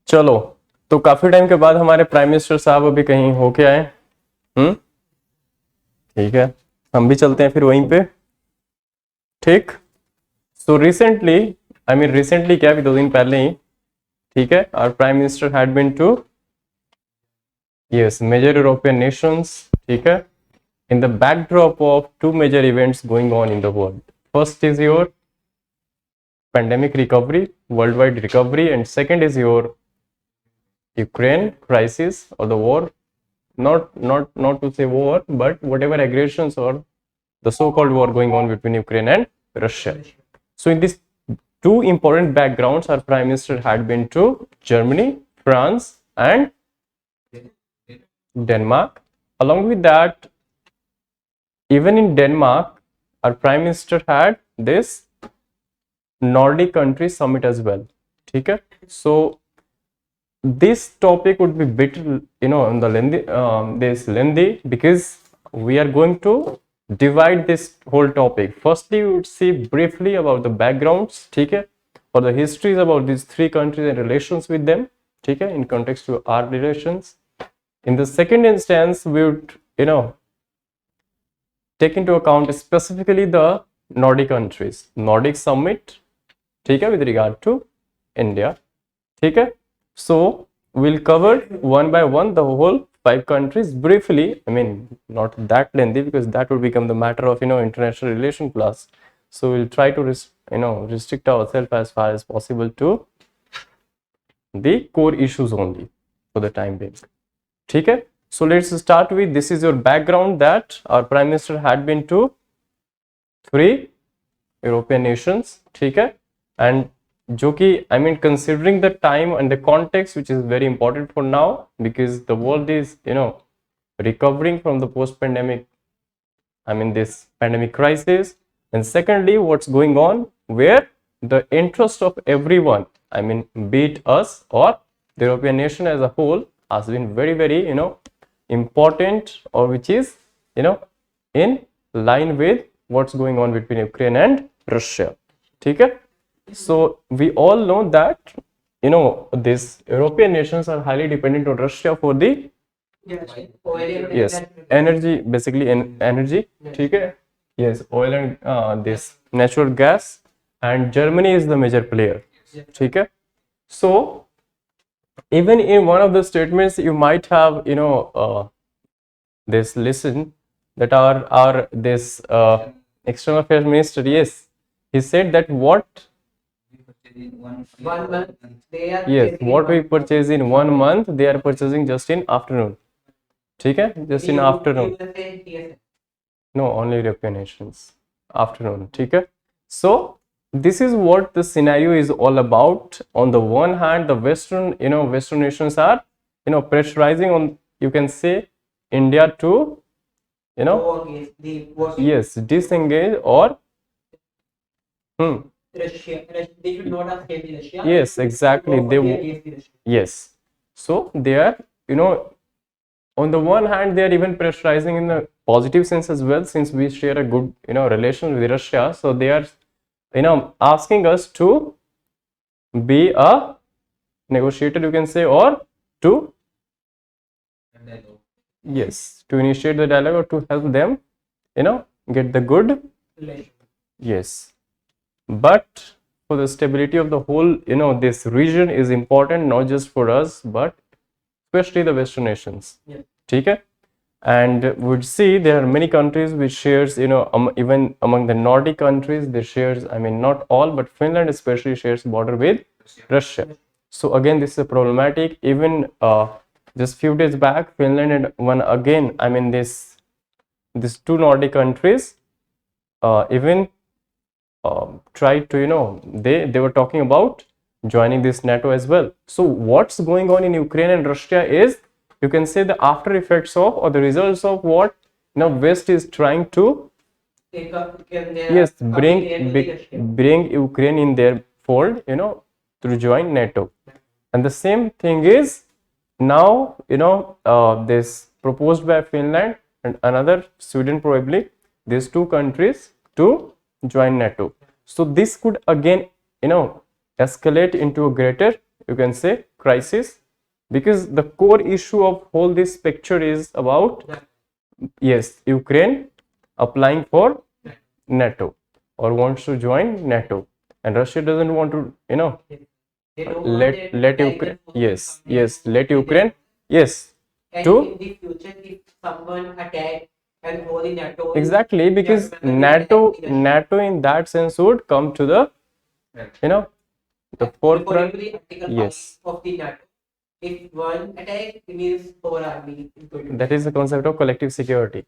चलो, तो काफी टाइम के बाद हमारे प्राइम मिनिस्टर साहब अभी कहीं होके आए। ठीक है, हम भी चलते हैं फिर वहीं पे। ठीक। सो रिसेंटली, रिसेंटली क्या, अभी 2 दिन पहले ही, ठीक है, our prime minister had been to yes major European nations. ठीक है, in the backdrop of two major events going on in the world. First is your pandemic recovery, worldwide recovery, and second is your Ukraine crisis or the war. Not to say war, but whatever aggressions or the so-called war going on between Ukraine and Russia. So in these two important backgrounds, our prime minister had been to Germany, France, and Denmark. Along with that, even in Denmark, our prime minister had this Nordic country summit as well. Okay, so this topic would be bit, in the lengthy because we are going to divide this whole topic. Firstly, we would see briefly about the backgrounds, okay, or the histories about these three countries and relations with them, okay, in context to our relations. In the second instance, we would, take into account specifically the Nordic countries, Nordic summit, okay, with regard to India. Okay, so we'll cover one by one the whole 5 countries briefly. Not that lengthy because that would become the matter of international relation class. So we'll try to restrict ourselves as far as possible to the core issues only for the time being. Okay, so let's start with, this is your background that our prime minister had been to 3 European nations. Okay, and जो कि considering the time and the context, which is very important for now because the world is recovering from the post pandemic, this pandemic crisis, and secondly what's going on where the interest of everyone, be it us or the European nation as a whole, has been very very important, or which is in line with what's going on between Ukraine and Russia. Okay, so we all know that these European nations are highly dependent on Russia for the yes energy, basically energy. Okay, yes, oil and this natural gas, and Germany is the major player. Okay, so even in one of the statements you might have this listen that our this external affairs minister, yes, he said that what yes, what we purchase in 1 month, they are purchasing just in afternoon. Okay, just in afternoon. No, only European nations. Afternoon. Okay, so this is what the scenario is all about. On the one hand, the Western nations are pressurizing on, you can say, India to yes, disengage or Russia. They should not have stayed in Russia. yes, exactly. Yes. So they are, on the one hand, they are even pressurizing in the positive sense as well, since we share a good, relation with Russia. So they are, asking us to be a negotiator, you can say, or to yes, to initiate the dialogue or to help them, get the good. Yes, but for the stability of the whole, this region is important, not just for us, but especially the Western nations. Yeah. Okay, and would see there are many countries which shares, even among the Nordic countries, they shares, not all, but Finland especially shares border with Russia. So again, this is a problematic. Even just few days back, Finland and one again, these two Nordic countries even tried to, they were talking about joining this NATO as well. So what's going on in Ukraine and Russia is, you can say, the after effects of, or the results of what West is trying to yes bring Ukraine in their fold, to join NATO. And the same thing is now, this proposed by Finland and another Sweden, probably these two countries to join NATO. So this could again escalate into a greater, you can say, crisis, because the core issue of whole this picture is about, yes, Ukraine applying for NATO or wants to join NATO, and Russia doesn't want to, They don't want let their Ukraine, tiger forces yes, coming yes, let in their Ukraine, yes, and to in the future, if someone attack and all the NATO exactly, because NATO NATO in that sense would come to the, you know, the according forefront. to the Article 5 Yes, of the NATO, if one attack, it means whole army is going to that is the concept of collective security,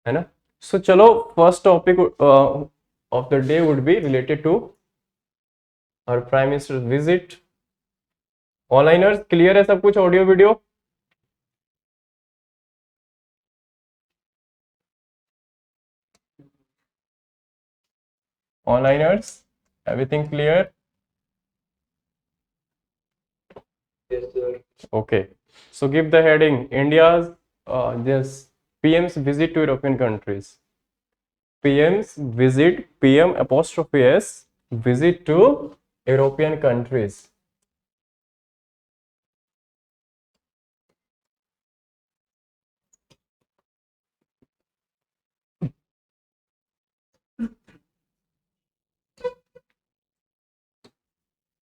है ना? So चलो, first topic of the day would be related to our prime minister's visit. Onliners clear है सब कुछ, audio video? Onliners, everything clear? Yes, sir. Okay, so give the heading India's this PM's visit to European countries. PM's visit, PM apostrophe S, visit to European countries.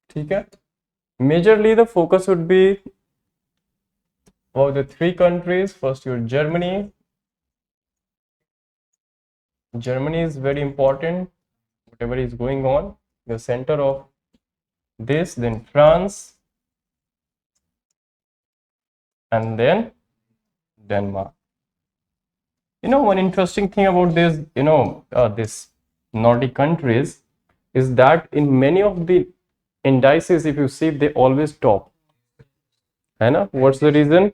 ठीक है? Majorly the focus would be about the three countries. First, your Germany. Germany is very important. Whatever is going on, the center of this. Then France, and then Denmark. One interesting thing about this, this Nordic countries is that in many of the indices, if you see, they always top. है ना? What's the reason?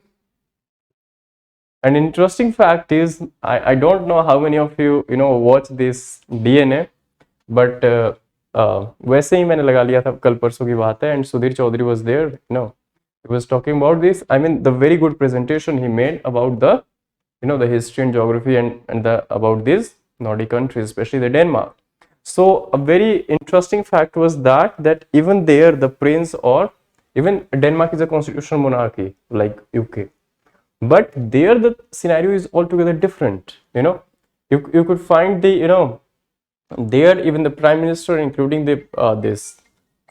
An interesting fact is, I don't know how many of you watch this DNA, but वैसे ही मैंने लगा लिया था, कल परसों की बात है, and Sudhir Chaudhary was there, he was talking about this. I mean, the very good presentation he made about the the history and geography and the about these Nordic countries, especially the Denmark. So a very interesting fact was that even there the prince, or even Denmark is a constitutional monarchy like UK, but there the scenario is altogether different. You could find the there even the prime minister, including the this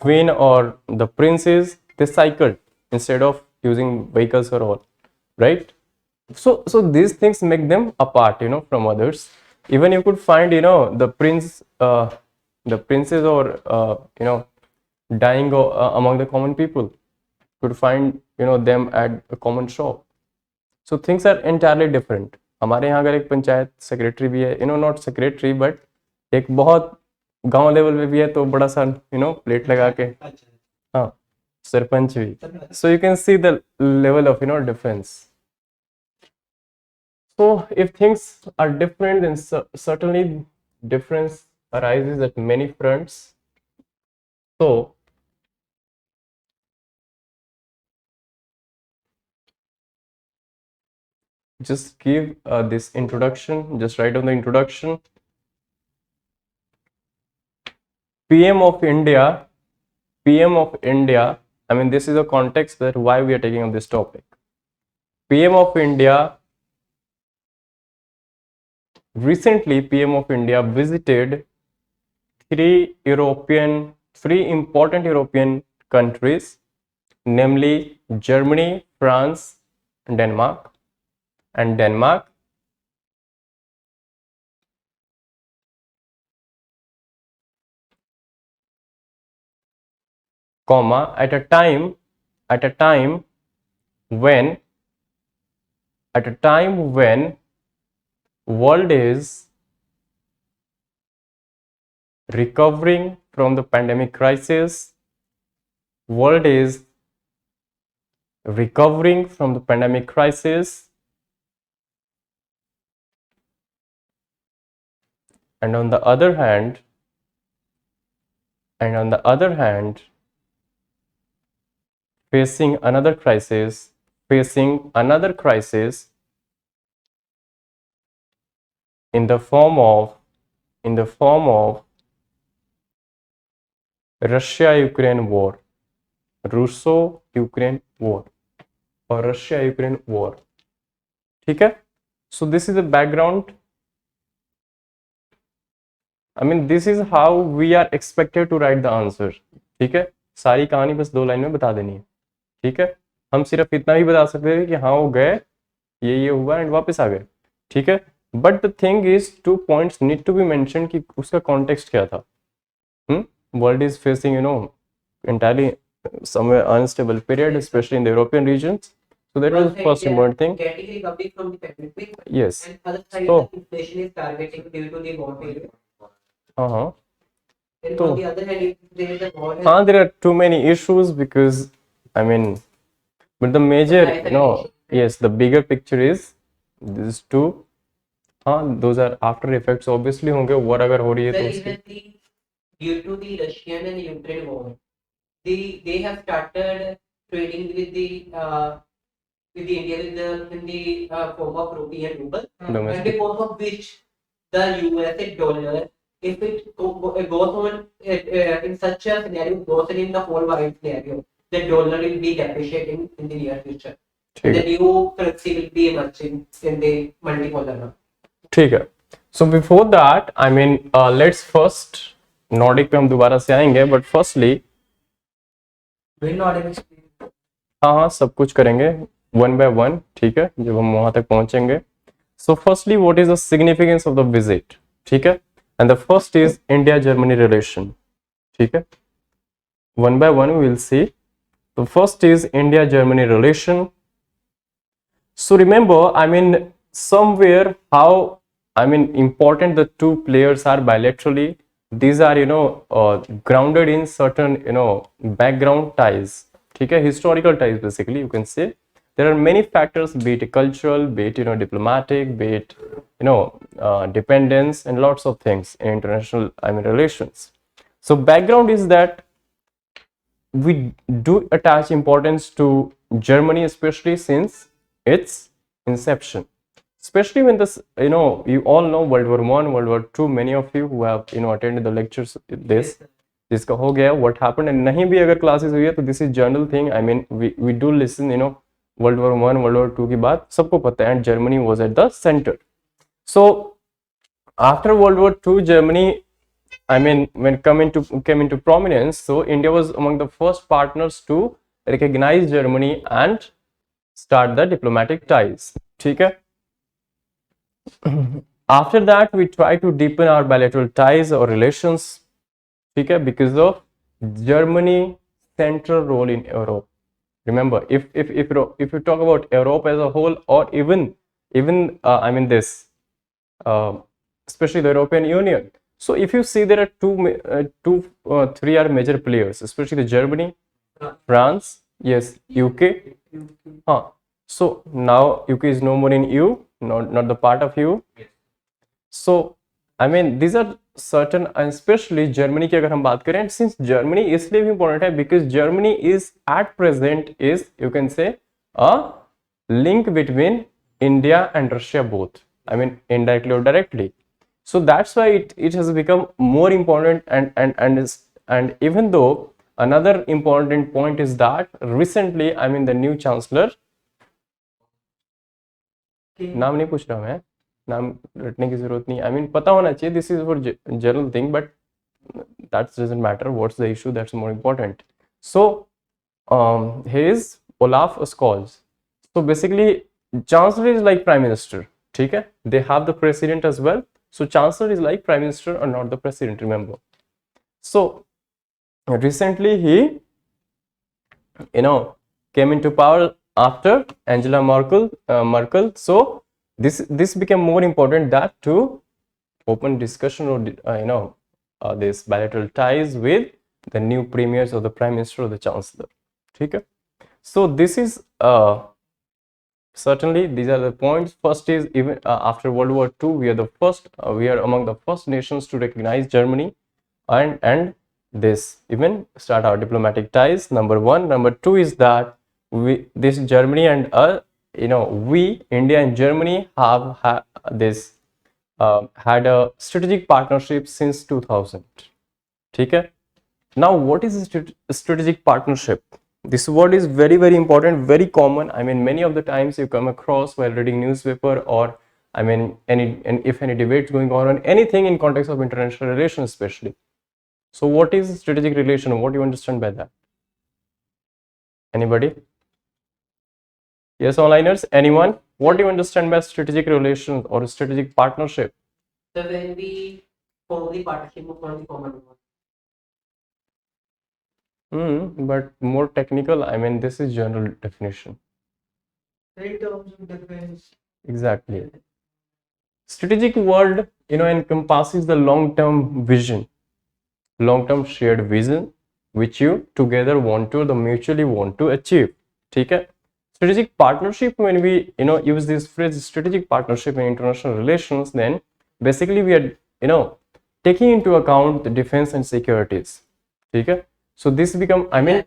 queen or the princes, they cycled instead of using vehicles or all, right? So these things make them apart from others. Even you could find the the princes, or dying among the common people, could find them at a common shop. So things are entirely different. हमारे यहाँ अगर एक panchayat secretary भी है, not secretary but एक बहुत गांव level पे भी है, तो बड़ा सा प्लेट लगा के, हाँ, सरपंच भी. So you can see the level of difference. So if things are different, then certainly difference arises at many fronts. So just give this introduction, just write on the introduction. PM of India, PM of India, I mean, this is a context that why we are taking up this topic. PM of India, recently PM of India visited three important European countries, namely Germany, France, Denmark. And Denmark, comma, at a time when world is recovering from the pandemic crisis, world is recovering from the pandemic crisis, and on the other hand, facing another crisis in the form of Russia Ukraine war, Russo Ukraine war और Russia Ukraine war, ठीक है। So this is the background, I mean this is how we are expected to write the answer, ठीक है। सारी कहानी बस 2 line में बता देनी है, ठीक है। हम सिर्फ इतना ही बता सकते थे कि हाँ वो गए, ये हुआ एंड वापस आ गए, ठीक है। But the thing is 2 points need to be mention कि उसका कॉन्टेक्स्ट क्या था। World is facing entirely somewhere unstable period, especially in the European regions. So that was the first important thing. Getting recovery from the pandemic. Yes. And other side, So, the inflation is targeting due to the war period. uh-huh. And on the other hand, if there is a war, there are too many issues because, I mean, but the major, yes, the bigger picture is these two. Those are after effects obviously होंगे, war अगर हो रही है तो उसकी due to the Russian and Ukraine war, they have started trading with the India in the form of rupee and ruble, and because of which the USA dollar, if it goes on in such a scenario, goes in the whole wide scenario, the dollar will be depreciating in the near future. And the new currency will be emerging in the multipolar now. ठीक है। So before that, I mean, let's first Nordic पे हम दोबारा से आएंगे, but firstly हाँ सब कुछ करेंगे 1 by 1, ठीक है, जब हम वहां तक पहुंचेंगे। So firstly what is the significance of the visit, ठीक है, and the first is India Germany relation, ठीक है। 1 by 1 we will see. The first is India Germany relation. So remember, I mean, somewhere how, I mean, important the two players are bilaterally. These are grounded in certain background ties, ठीक है, historical ties basically you can say. There are many factors, be it cultural, be it diplomatic, be it dependence, and lots of things in international, I mean, relations. So background is that we do attach importance to Germany, especially since its inception, especially when this, you all know World War I, World War II, many of you who have attended the lectures this, जिसका हो गया what happened, and नहीं भी अगर classes हुई है तो this is general thing, I mean we do listen, World War I, World War II की बात सबको पता है, and Germany was at the center. So after World War II, Germany, I mean, when came into prominence, so India was among the first partners to recognize Germany and start the diplomatic ties, ठीक है। After that, we try to deepen our bilateral ties or relations, ठीक है, because of Germany central role in Europe. Remember, if you talk about Europe as a whole, or even I mean this, especially the European Union. So if you see, there are three are major players, especially the Germany, France, yes, UK. So now UK is no more in EU, not the part of EU. So I mean, these are certain, especially Germany की अगर हम बात करें, since Germany इसलिए भी important है because Germany is at present is, you can say, a link between India and Russia both, I mean indirectly or directly. So that's why it has become more important, and even though another important point is that recently, I mean, the new chancellor, नाम नहीं पूछ रहा मैं, नाम रटने की जरूरत नहीं, आई मीन पता होना चाहिए, this is for general thing, but that doesn't matter, what's the issue, that's more important. So here is Olaf Scholz. So basically chancellor is like prime minister, ठीक है, they have the president as well. So chancellor is like prime minister or not the president, remember. So recently he came into power after Angela Merkel. So this became more important, that to open discussion or this bilateral ties with the new premiers or the prime minister or the chancellor, ठीक है. So this is certainly these are the points. First is, even after World War II, we are among the first nations to recognize Germany and this even start our diplomatic ties, number 1. Number 2 is that this Germany and we, India and Germany, have had a strategic partnership since 2000, ठीक है. Now, what is strategic partnership? This word is very, very important, very common. I mean, many of the times you come across while reading newspaper, or I mean, if any debates going on anything in context of international relations, especially. So, what is strategic relation? What do you understand by that? Anybody? Yes, onliners. Anyone? What do you understand by strategic relations or strategic partnership? So when we form the partnership for the common goal. But more technical. I mean, this is general definition. In terms of defense. Exactly. Strategic word, encompasses the long-term vision, long-term shared vision, which you together want to, the mutually want to achieve. Okay? Strategic partnership, when we, use this phrase strategic partnership in international relations, then basically we are, taking into account the defense and securities. Okay? So this become, I mean,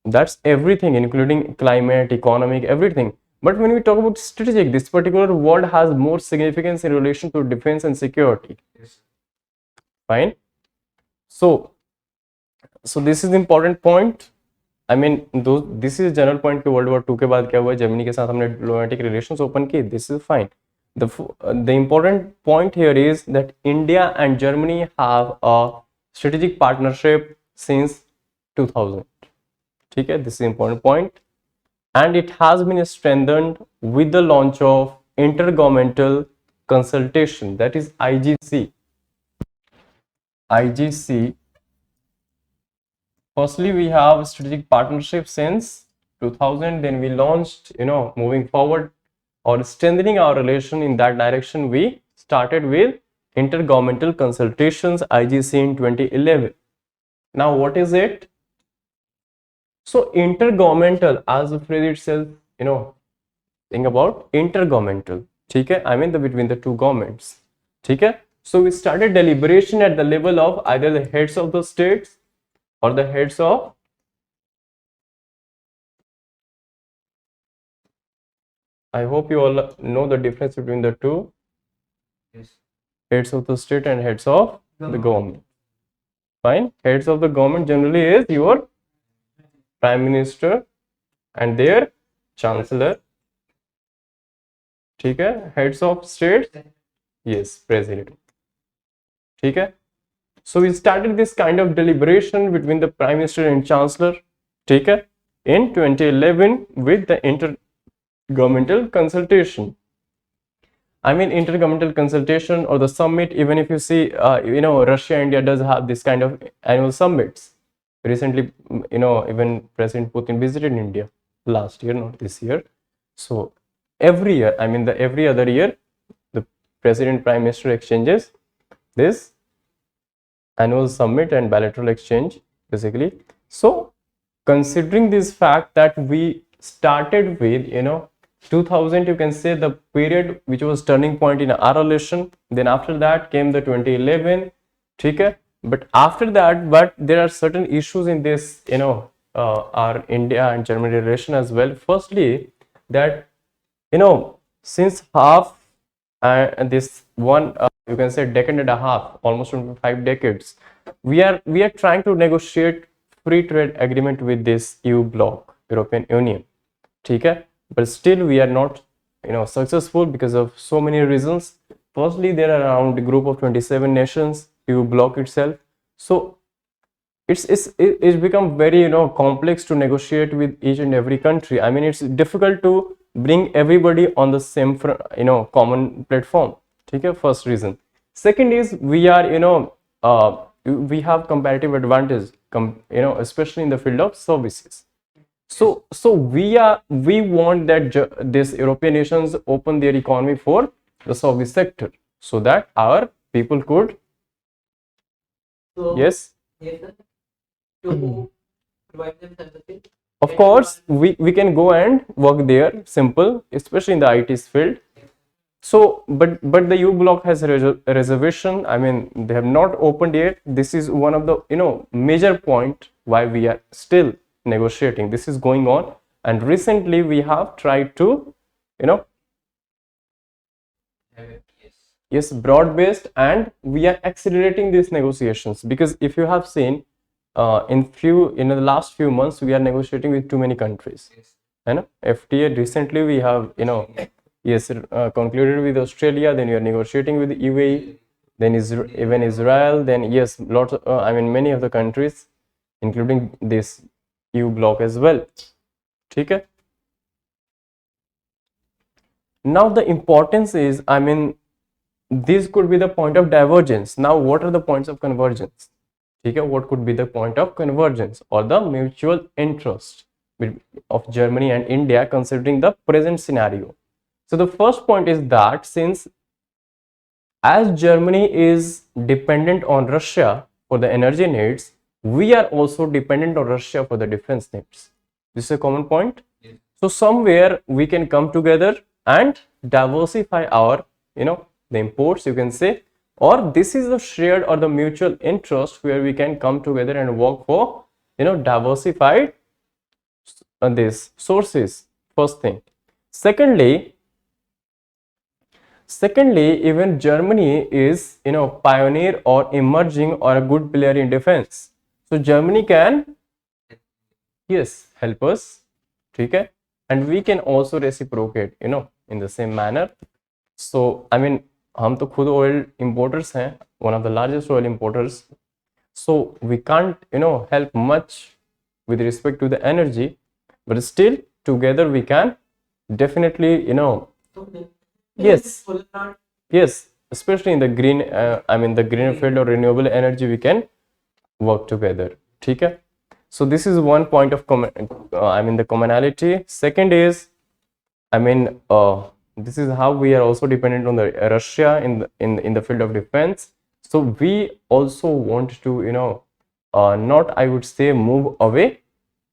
that's everything, including climate, economic, everything. But when we talk about strategic, this particular word has more significance in relation to defense and security. Yes. Fine. So this is the important point. I mean, this is general point कि World War II के बाद क्या हुआ, Germany के साथ हमने diplomatic relations open की. This is fine. The important point here is that India and Germany have a strategic partnership since 2000. ठीक है, this is important point. And it has been strengthened with the launch of intergovernmental consultation, that is IGC. Firstly, we have strategic partnership since 2000. Then we launched, moving forward or strengthening our relation in that direction, we started with intergovernmental consultations, IGC, in 2011. Now, what is it? So intergovernmental, as the phrase itself, think about intergovernmental. Okay? I mean between the two governments. Okay? So we started deliberation at the level of either the heads of the states or the heads of I hope you all know the difference between the two. Yes. Heads of the state and heads of the government. Fine. Heads of the government generally is your prime minister and their chancellor. Okay? Heads of states, yes, president. Okay? So we started this kind of deliberation between the prime minister and chancellor, okay, in 2011 with the intergovernmental consultation. I mean, intergovernmental consultation or the summit, even if you see, Russia, India does have this kind of annual summits. Recently, even President Putin visited India last year, not this year. So every year, I mean, every other year, the president prime minister exchanges this annual summit and bilateral exchange, basically. So considering this fact that we started with 2000, you can say the period which was turning point in our relation, then after that came the 2011. Okay? But after that, but there are certain issues in this, our India and Germany relation as well. Firstly, that since half this one, you can say decade and a half, almost 5 decades, we are trying to negotiate free trade agreement with this EU bloc, European Union. Okay? But still we are not successful because of so many reasons. Firstly, there are around a group of 27 nations, EU bloc itself. So it's become very complex to negotiate with each and every country. I mean, it's difficult to bring everybody on the same common platform. Okay? First reason. Second is we are we have comparative advantage, especially in the field of services. So we want that this European nations open their economy for the service sector so that our people could yes to provide them services. Of course, we can go and work there, simple, especially in the IT's field. So, but the U block has a reservation. I mean, they have not opened yet. This is one of the major point why we are still negotiating. This is going on, and recently we have tried to Yes, broad based, and we are accelerating these negotiations because if you have seen in the last few months we are negotiating with too many countries. You know, FTA recently we have, yes, concluded with Australia, then you are negotiating with UAE, then even Israel, then yes, lots of, many of the countries including this EU bloc as well. ठीक है. Now the importance is, this could be the point of divergence. Now what are the points of convergence? Okay, what could be the point of convergence or the mutual interest of Germany and India considering the present scenario? So the first point is that since as Germany is dependent on Russia for the energy needs, we are also dependent on Russia for the defense needs. This is a common point. Yes. So somewhere we can come together and diversify our, the imports, you can say, or this is the shared or the mutual interest where we can come together and work for, diversified these sources. First thing. Secondly, even Germany is, pioneer or emerging or a good player in defense. So Germany can, yes, help us, okay, and we can also reciprocate, in the same manner. So हम तो खुद oil importers हैं, one of the largest oil importers. So we can't, help much with respect to the energy, but still together we can definitely, yes, especially in the green, the green field or renewable energy, we can work together. ठीक है? So this is one point of the commonality. Second is, this is how we are also dependent on the Russia in the field of defense. So we also want to, not, I would say, move away.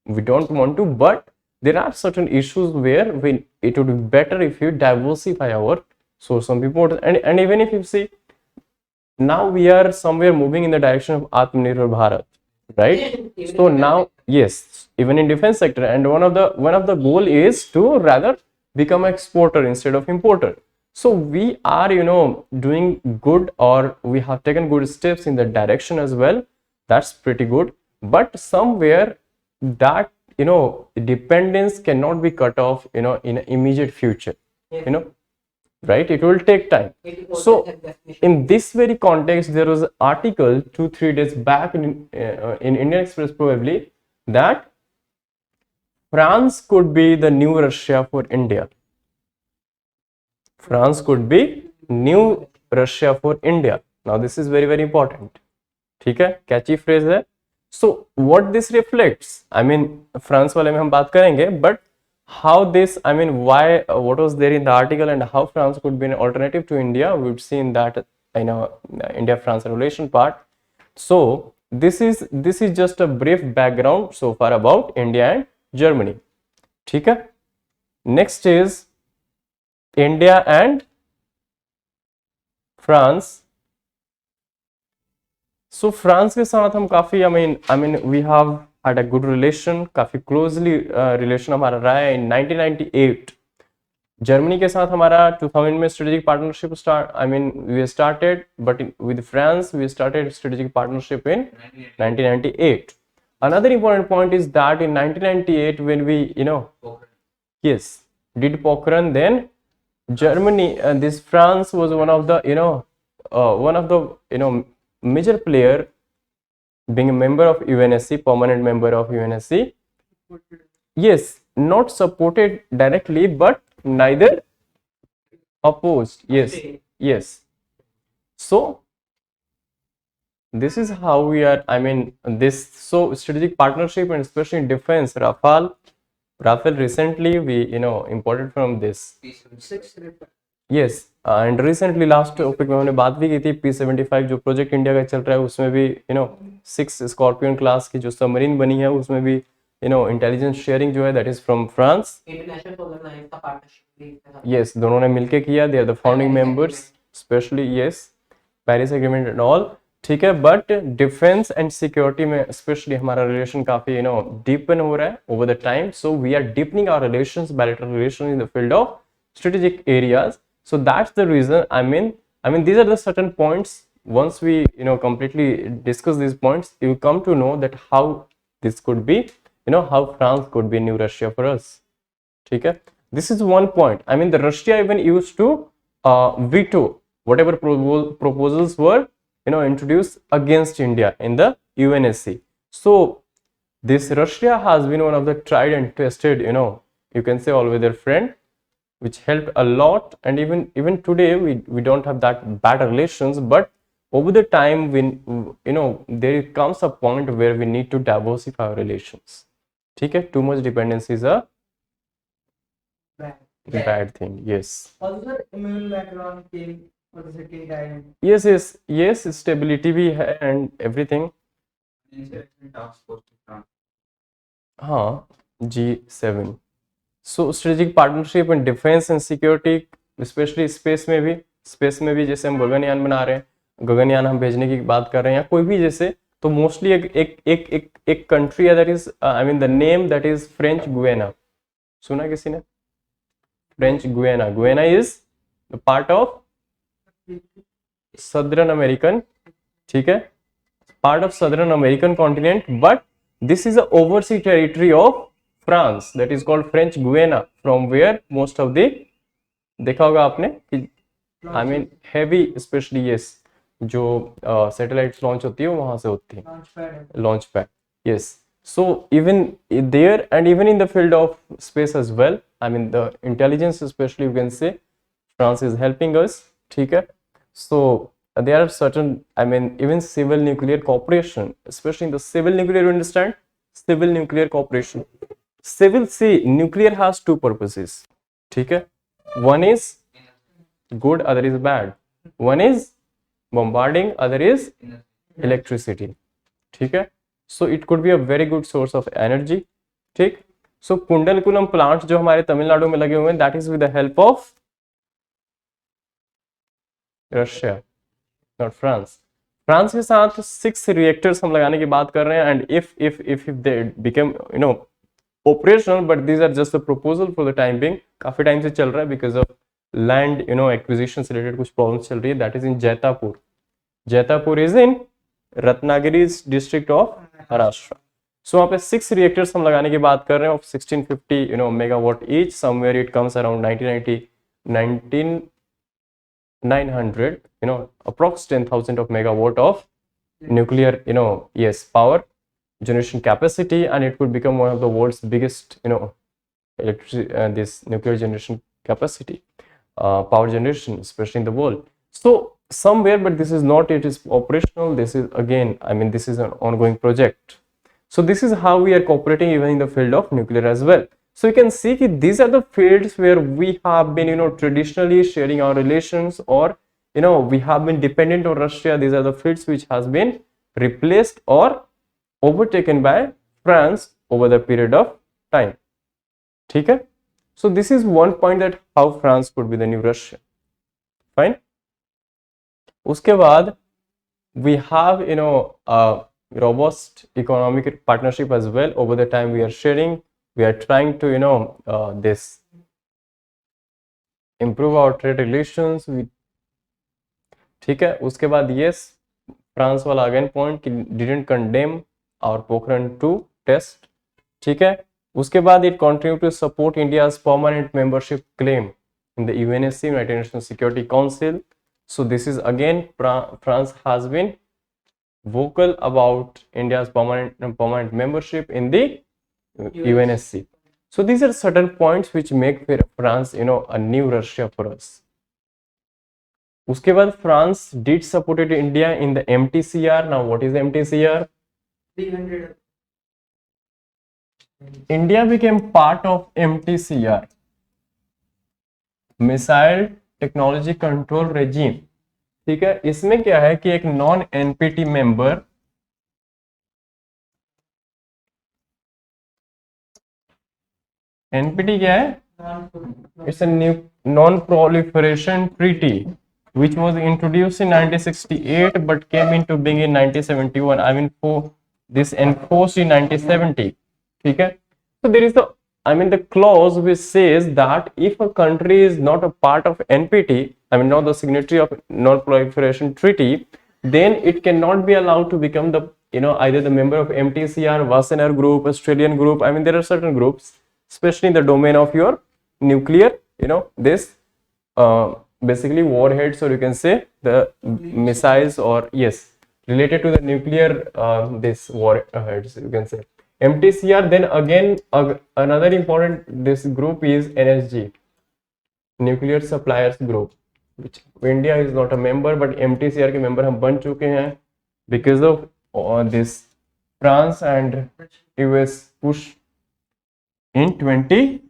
We don't want to, but there are certain issues where it would be better if you diversify our source of import. And even if you see, now we are somewhere moving in the direction of Atmanirbhar Bharat, right? So now, yes, even in defense sector, and one of the goal is to rather become an exporter instead of importer. So we are, doing good, or we have taken good steps in that direction as well. That's pretty good. But somewhere that, dependence cannot be cut off, in immediate future, right? It will take time. So in this very context, there was an article 2-3 days back in Indian Express probably that France could be the new Russia for India. France could be new Russia for India. Now this is very, very important. ठीक है, catchy phrase है. So what this reflects, France वाले में हम बात करेंगे, but how this, why, what was there in the article and how France could be an alternative to India, we would see in that, India-France relation part. So this is just a brief background so far about India and Germany. ठीक है. Next is India and France. So France के साथ हम काफी we have had a good relation, काफी closely relation हमारा रहा है. In 1998 जर्मनी के साथ हमारा 2000 में strategic partnership we started, but with France we started strategic partnership in 1998. Another important point is that in 1998 when we yes, did Pokhran, then Germany, this France was one of the major player, being a member of UNSC, permanent member of UNSC. Yes, not supported directly, but neither opposed. Yes. So this is how we are, so strategic partnership, and especially in defense, Rafale recently we imported from this. Yes, and recently last topic में हमने बात भी की थी, P-75 जो project India का चल रहा है उसमें भी 6 स्कॉर्पियन क्लास की जो सबमरीन बनी है उसमें भी इंटेलिजेंस शेयरिंग जो है that is from France. International solar line का पार्टनरशिप, यस, दोनों ने मिलके किया. They are the founding members, specially yes Paris agreement and all. ठीक है, बट डिफेंस एंड सिक्योरिटी में स्पेशली हमारा रिलेशन काफी डीपन हो रहा है over the time. So we are deepening our relations, bilateral relations in the field of strategic areas. So that's the reason I mean, these are the certain points. Once we completely discuss these points, you come to know that how this could be, how France could be new Russia for us. Okay, this is one point. I mean, the Russia even used to veto whatever proposals were introduced against India in the UNSC. So this Russia has been one of the tried and tested, you can say always their friend, which helped a lot. And even today we don't have that bad relations, but over the time when there comes a point where we need to diversify our relations. Okay, too much dependency is a bad thing. Yes. Also, Emmanuel Macron came for the second time. Yes, stability भी है and everything. हाँ, G7. So strategic partnership in defense and security, especially space में भी जैसे हम गगनयान बना रहे हैं, गगनयान हम भेजने की बात कर रहे हैं, या कोई भी जैसे, तो मोस्टली एक कंट्री है that is, I mean the name that is French Guiana. सुना किसी ने? French Guiana. Guyana is the part of southern American, ठीक है, part of southern American continent, but this is a overseas territory of France that is called French Guiana, from where most of the, देखा होगा आपने कि I mean heavy especially yes, जो satellites launch होती है वहां से होती है, launch pad. Yes, so even there and even in the field of space as well, I mean the intelligence especially you can say France is helping us. ठीक है, so there are certain, I mean even civil nuclear cooperation, especially in the civil nuclear, you understand, civil nuclear cooperation. Civil, see, nuclear has two purposes. ठीक है, one is good, other is bad. One is bombarding, other is electricity. ठीक है, so it could be a very good source of energy. ठीक, so Kudankulam plant जो हमारे तमिलनाडु में लगे हुए हैं, that is with the help of Russia, not France. France के साथ 6 रिएक्टर्स हम लगाने की बात कर रहे हैं, and if they become operational, but these are just a proposal for the time being. काफी टाइम से चल रहा है बिकॉज ऑफ लैंड एक्विजिशन से रिलेटेड कुछ प्रॉब्लम्स चल रही है. That is in Jaitapur. Jaitapur is in Ratnagiri district of Maharashtra. So वहाँ पे 6 रिएक्टर्स हम लगाने की बात कर रहे हैं of 1650 megawatt each. Somewhere it comes around 900, approx 10,000 of megawatt of nuclear, yes, power generation capacity, and it could become one of the world's biggest, electricity, this nuclear generation capacity, power generation, especially in the world. So somewhere, but this is not, it is operational. This is again, I mean, this is an ongoing project. So this is how we are cooperating even in the field of nuclear as well. So you can see that these are the fields where we have been, traditionally sharing our relations, or, we have been dependent on Russia. These are the fields which has been replaced or overtaken by France over the period of time. Okay? So this is one point, that how France could be the new Russia. Fine. Uske baad, we have, a robust economic partnership as well. Over the time we are sharing, we are trying to this improve our trade relations with. ठीक है, उसके बाद yes, France वाला again point कि didn't condemn our Pokhran 2 test. ठीक है, उसके बाद it continue to support India's permanent membership claim in the UNSC, United Nations Security Council. So this is again, France has been vocal about India's permanent membership in the UNSC. So these are certain points which make France, a new Russia for us. उसके बाद France did support India in the MTCR. Now what is MTCR? 300. India became part of MTCR, Missile Technology Control Regime. ठीक है, इसमें क्या है कि एक non NPT member NPT क्या है? It's a new non-proliferation treaty which was introduced in 1968 but came into being in 1971. I mean, for this enforced in 1970. ठीक है, so there is the I mean the clause which says that if a country is not a part of NPT, I mean not the signatory of non-proliferation treaty, then it cannot be allowed to become the, either the member of MTCR, Wassenaar group, Australian group. I mean there are certain groups, especially in the domain of your nuclear, this basically warheads, or you can say the missiles, or yes, related to the nuclear this warheads, you can say MTCR. Then again, another important this group is NSG, nuclear suppliers group, which India is not a member, but MTCR के member हम बन चुके हैं because of this France and US push in 20.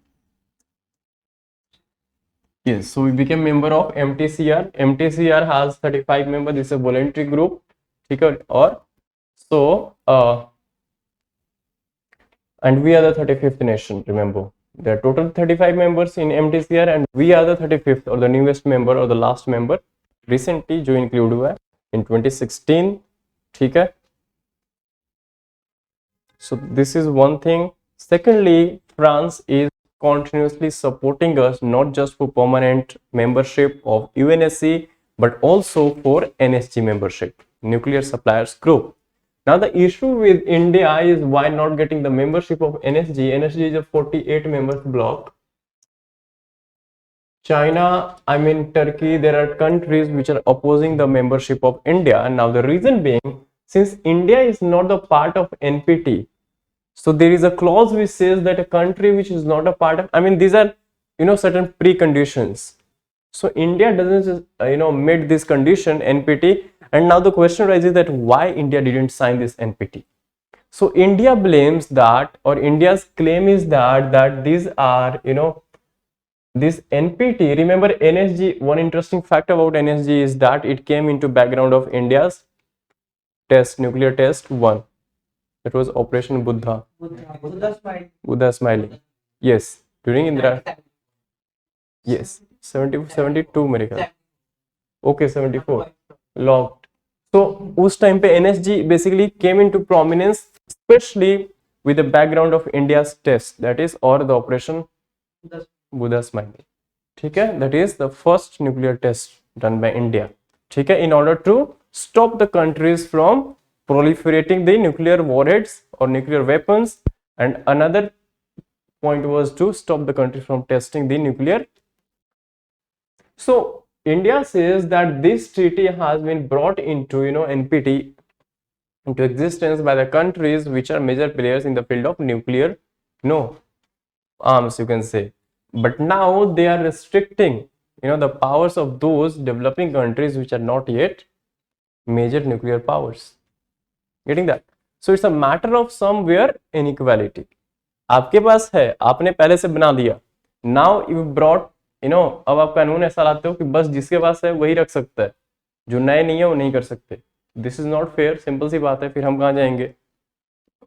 Yes, so we became member of MTCR. MTCR has 35 members. This is a voluntary group. ठीक है, और so and we are the 35th nation. Remember, there are total 35 members in MTCR, and we are the 35th or the newest member or the last member recently जो include हुआ है in 2016. ठीक है. So this is one thing. Secondly, France is continuously supporting us, not just for permanent membership of UNSC, but also for NSG membership, Nuclear Suppliers Group. Now the issue with India is why not getting the membership of NSG. NSG is a 48 members bloc. China, I mean Turkey, there are countries which are opposing the membership of India. And now the reason being, since India is not the part of NPT, so there is a clause which says that a country which is not a part of, I mean these are certain preconditions. So India doesn't just meet this condition NPT, and now the question arises that why India didn't sign this NPT. So India blames that, or India's claim is that these are this NPT. Remember NSG, one interesting fact about NSG is that it came into background of India's nuclear test 1. That was Operation Buddha. Buddha smiling. Yes, during Indira. Yes, 72 मेरे ख्याल. Okay, 74. Locked. So उस time पे NSG basically came into prominence, especially with the background of India's test, that is, or the Operation Buddha smiling. ठीक है, that is the first nuclear test done by India. ठीक है, in order to stop the countries from proliferating the nuclear warheads or nuclear weapons, and another point was to stop the country from testing the nuclear. So India says that this treaty has been brought into NPT into existence by the countries which are major players in the field of nuclear arms, you can say, but now they are restricting the powers of those developing countries which are not yet major nuclear powers. Getting that? So it's a matter of somewhere inequality. आपके पास है, आपने पहले से बना दिया, now you brought अब आप कानून ऐसा लाते हो कि बस जिसके पास है वही रख सकता है, जो नए नहीं है वो नहीं कर सकते. This is not fair. Simple सी बात है, फिर हम कहाँ जाएंगे?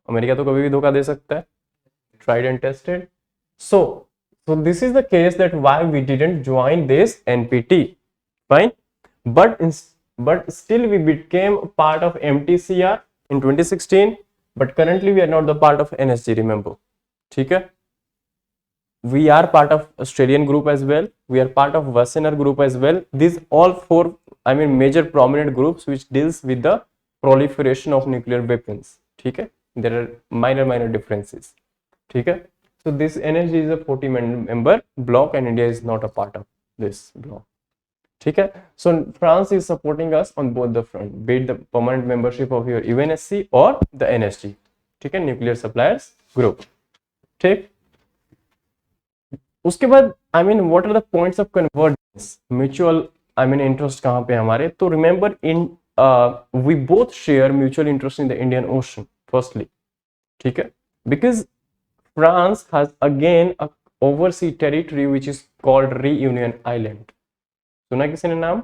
अमेरिका तो कभी भी धोखा दे सकता है. Tried and tested. So this is the case that why we didn't join this NPT. Fine, but still we became a part of MTCR in 2016, but currently we are not the part of NSG. Remember, ठीक है? We are part of Australian group as well. We are part of Wassenaar group as well. These all four, I mean, major prominent groups which deals with the proliferation of nuclear weapons. ठीक है? There are minor differences. ठीक है? So this NSG is a 40 member bloc, and India is not a part of this bloc. ठीक है? So France is supporting us on both the front, be it the permanent membership of your UNSC or the NSG. ठीक है? Nuclear Suppliers Group. ठीक? उसके बाद I mean what are the points of convergence? Mutual I mean interest कहाँ पे हमारे? तो remember in we both share mutual interest in the Indian Ocean. Firstly, ठीक है? Because France has again a overseas territory which is called Reunion Island. सुना किसी ने नाम?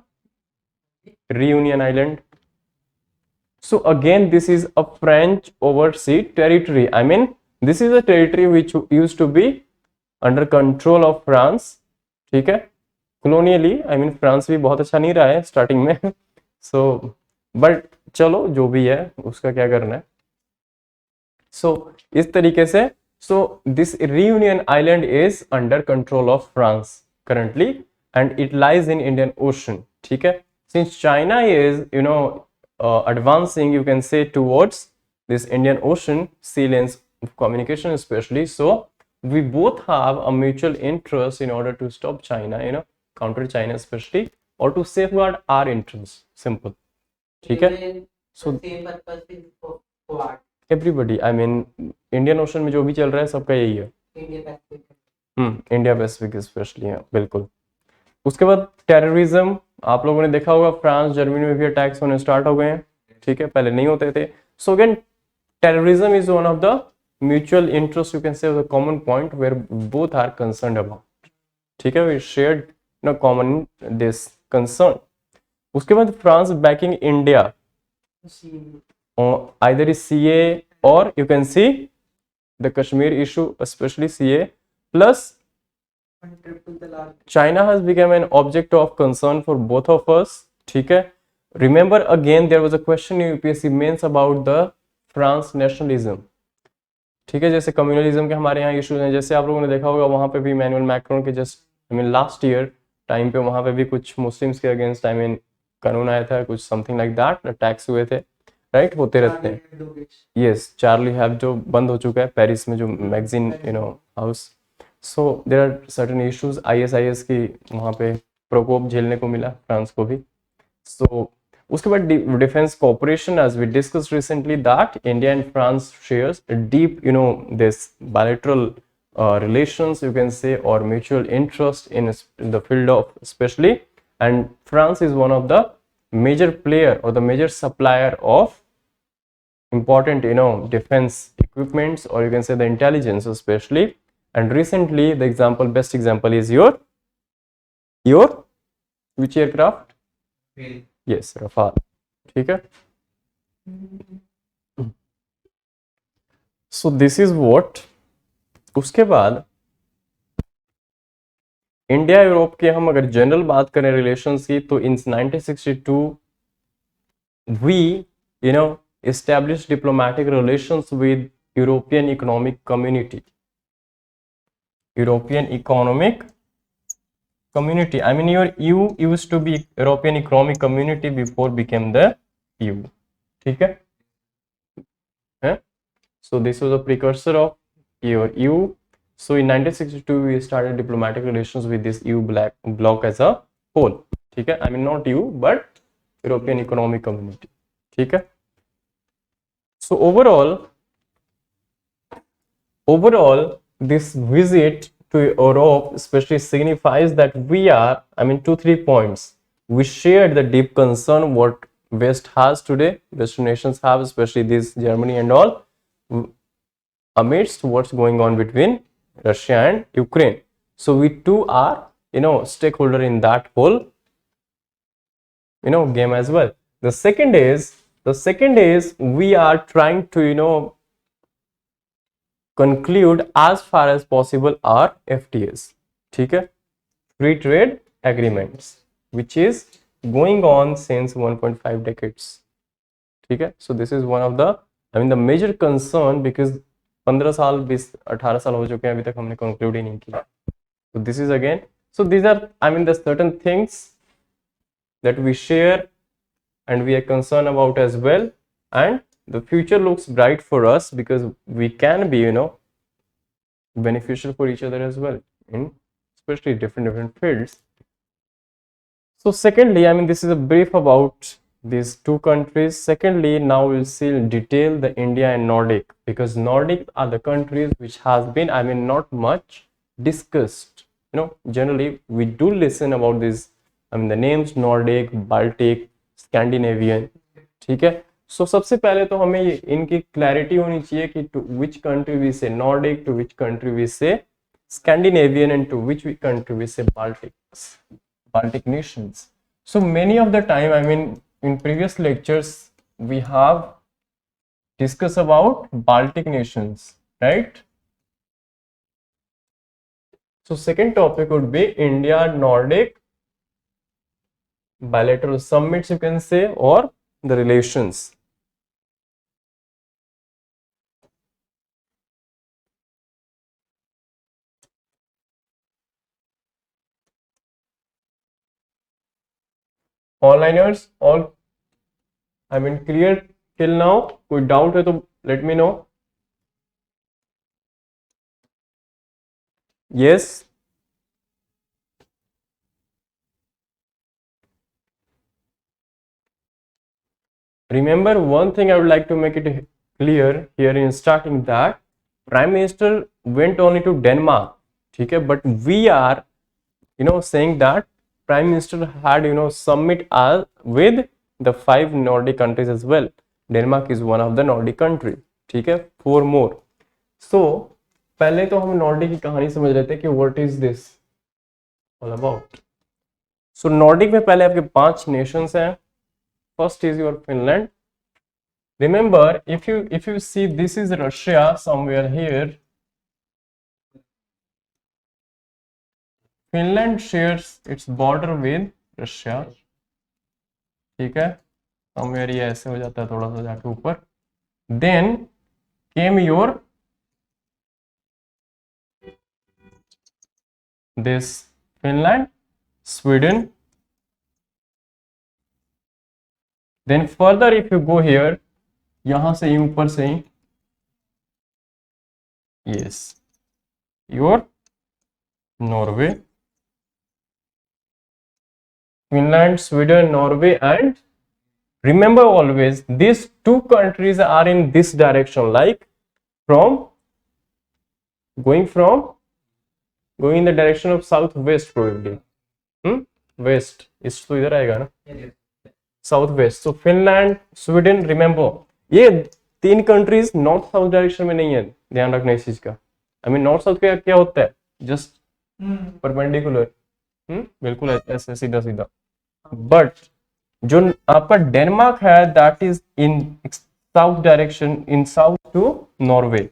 Reunion Island. So again this is a French overseas territory. I mean this is a territory which used to be under control of France. ठीक है? Colonially, I mean France भी बहुत अच्छा नहीं रहा है स्टार्टिंग में. So but चलो जो भी है उसका क्या करना है. So इस तरीके से So this reunion island is under control of France currently, and it lies in Indian Ocean. ठीक है, since China is advancing, you can say, towards this Indian Ocean sea lanes of communication especially, so we both have a mutual interest in order to stop China, counter China especially, or to safeguard our interests. Simple. ठीक है, so same purpose is for what? Everybody, I mean Indian ocean में जो भी चल रहा है सबका यही है, इंडिया पैसिफिक स्पेशली है, बिल्कुल। उसके बाद टेररिज्म, आप लोगों ने देखा होगा फ्रांस जर्मनी में भी अटैक्स होने स्टार्ट हो गए हैं, ठीक है, पहले नहीं होते थे। So again terrorism is one of the mutual interest, you can say the common point where both are concerned about, ठीक है, we shared no common this concern. उसके बाद France backing India, either is CA or you can see the Kashmir issue, especially CA, plus China has become an object of concern for both of us, ठीक है। Remember again there was a question in UPSC mains about the France nationalism, ठीक है, जैसे communalism के हमारे यहाँ issues हैं, जैसे आप लोगों ने देखा होगा वहाँ पे भी इमैनुअल मैक्रोन के just I mean last year time पे वहाँ पे भी कुछ मुस्लिम्स के अगेंस्ट आई मीन कानून आया था, कुछ समथिंग लाइक दैट, अटैक्स हुए थे, राइट, होते रहते हैं। यस, चार्ली हैब जो बंद हो चुका है पेरिस में, जो magazine house. So there are certain issues, ISIS की वहाँ पे प्रकोप झेलने को मिला फ्रांस को भी। सो उसके बाद defence cooperation, as we discuss recently that India and France shares deep this bilateral relations, you can say, or mutual interest in the field of especially, and France is one of the major player or the major supplier of important defense equipments, or you can say the intelligence especially. And recently the best example is your which aircraft? Yes, Rafale, ठीक है। So this is what, उसके बाद India Europe के हम अगर general बात करें relations की, तो इन 1962 we established diplomatic relations with European Economic Community. European Economic Community, I mean your EU used to be European Economic Community before became the EU, ठीक है। So this was a precursor of your EU. So in 1962 we started diplomatic relations with this EU bloc as a whole, ठीक है, I mean not EU but European Economic Community, ठीक है। So overall this visit to Europe especially signifies that we are, I mean 2-3 points, we shared the deep concern what West has today, Western nations have, especially this Germany and all, amidst what's going on between Russia and Ukraine. So we too are stakeholder in that whole game as well. The second is we are trying to conclude as far as possible our FTAs, ठीक है, free trade agreements, which is going on since 1.5 decades, ठीक है। So this is one of the the major concern, because 15 साल 20-18 साल हो चुके हैं, अभी तक हमने conclude ही नहीं किया। So this is again, so these are the certain things that we share and we are concerned about as well, and the future looks bright for us because we can be beneficial for each other as well in especially different fields. So secondly, this is a brief about these two countries. Secondly, now we'll see in detail the India and Nordic, because Nordic are the countries which has been not much discussed. Generally we do listen about this, the names Nordic, Baltic, Scandinavian, ठीक है। So सबसे पहले तो हमें इनकी clarity होनी चाहिए कि to which country we say Nordic, to which country we say Scandinavian, and to which country we say Baltic nations. So many of the time, in previous lectures we have discussed about Baltic nations, right? So second topic would be India Nordic bilateral summits, you can say, or the relations. Onliners all I mean clear till now? कोई doubt है तो let me know. Yes. Remember one thing I would like to make it clear here in starting that Prime Minister went only to Denmark, ठीक है, but we are saying that Prime Minister had summit with the 5 Nordic countries as well. Denmark is one of the Nordic country, ठीक है, 4 more. So पहले तो हम Nordic की कहानी समझ रहे थे कि what is this all about. So Nordic में पहले आपके 5 नेशंस हैं. First is your Finland. Remember, if you see, this is Russia somewhere here. Finland shares its border with Russia, ठीक है, somewhere ये ऐसे हो जाता है थोड़ा सा जाके ऊपर. Then came your this Finland, Sweden. Then further if you go here, यहां से ऊपर से ही, yes, your Norway, Finland, Sweden, Norway, and remember always these 2 countries are in this direction, like going in the direction of southwest probably. West, east तो इधर आएगा ना, south west. सो Finland, Sweden, remember ये 3 countries north south direction में नहीं है, ध्यान रखना इस चीज का. आई मीन नॉर्थ साउथ का क्या होता है, जस्ट परपेंडिकुलर, बिल्कुल ऐसे सीधा सीधा. बट जो आपका डेनमार्क है that is in south direction, in south to Norway,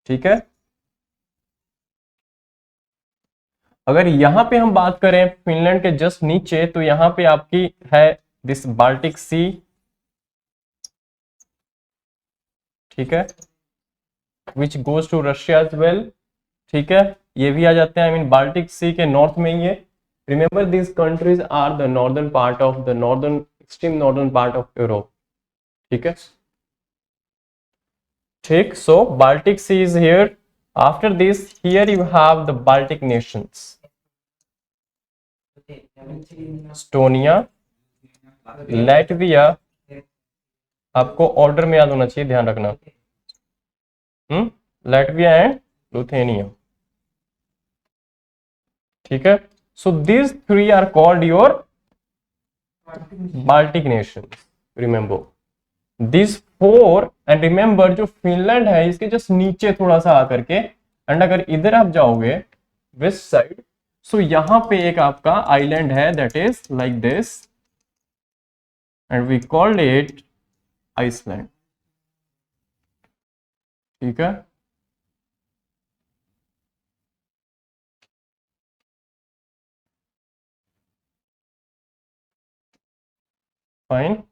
ठीक है. अगर यहां पे हम बात करें फिनलैंड के जस्ट नीचे, तो यहां पे आपकी है दिस बाल्टिक सी, ठीक है, which goes to Russia as well, ठीक है, ये भी आ जाते हैं. आई मीन बाल्टिक सी के नॉर्थ में ही है. Remember this countries are the northern part of the extreme northern part of Europe, ठीक है, ठीक. So Baltic Sea is here. After this here you have the Baltic nations, Estonia, Latvia, आपको order में याद होना चाहिए, ध्यान रखना. लैटविया एंड लिथुआनिया, ठीक है. So these 3 are called your Baltic nations. Remember this 4. And remember जो फिनलैंड है इसके जस्ट नीचे थोड़ा सा आकर के, एंड अगर इधर आप जाओगे वेस्ट साइड, सो यहां पे एक आपका आइलैंड है that is like this, and we called it Iceland, ठीक है. फाइन.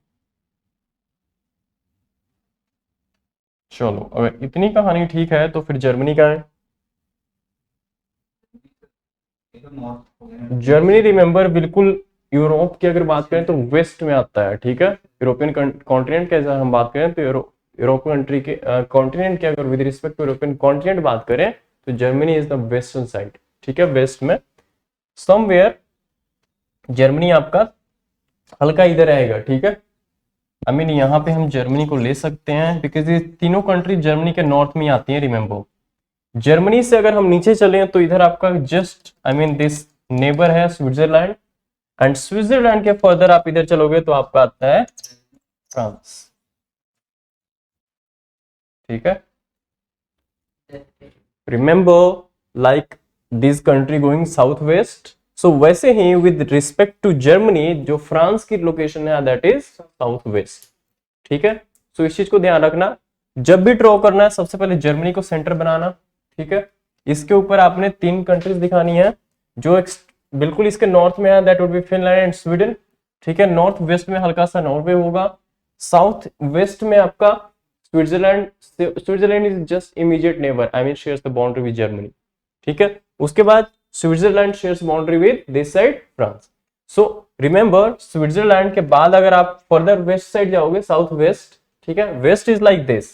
चलो अगर इतनी कहानी ठीक है तो फिर जर्मनी का है. जर्मनी रिमेंबर बिल्कुल यूरोप की अगर बात करें तो वेस्ट में आता है, ठीक है. यूरोपियन कॉन्टिनेंट के हम बात करें तो यूरोपियन कंट्री के कॉन्टिनेंट के अगर with respect to European continent बात करें तो Germany is the western side, ठीक है, वेस्ट में समवेयर जर्मनी आपका हल्का इधर रहेगा, ठीक है. आई मीन यहाँ पे हम जर्मनी को ले सकते हैं बिकॉज ये तीनों कंट्री जर्मनी के नॉर्थ में आती हैं. रिमेंबर जर्मनी से अगर हम नीचे चले तो इधर आपका just I mean this neighbour है स्विट्जरलैंड, एंड स्विट्जरलैंड के फर्दर आप इधर चलोगे तो आपका आता है फ्रांस, ठीक है. Remember like this country going south west. So वैसे ही विद रिस्पेक्ट टू जर्मनी जो फ्रांस की लोकेशन है दैट इज साउथ वेस्ट, ठीक है. सो इस चीज को ध्यान रखना, जब भी ड्रॉ करना है सबसे पहले जर्मनी को सेंटर बनाना, ठीक है. इसके ऊपर आपने 3 कंट्रीज दिखानी है जो बिल्कुल इसके नॉर्थ में है that would be Finland and Sweden, ठीक है. नॉर्थ वेस्ट में हल्का सा नॉर्वे होगा, साउथ वेस्ट में आपका Switzerland. Switzerland is just immediate neighbour, I mean shares the boundary with Germany, ठीक है. उसके बाद Switzerland shares boundary with this side France. So remember Switzerland के बाद अगर आप फर्दर वेस्ट साइड जाओगे, साउथ वेस्ट, ठीक है, west is like this,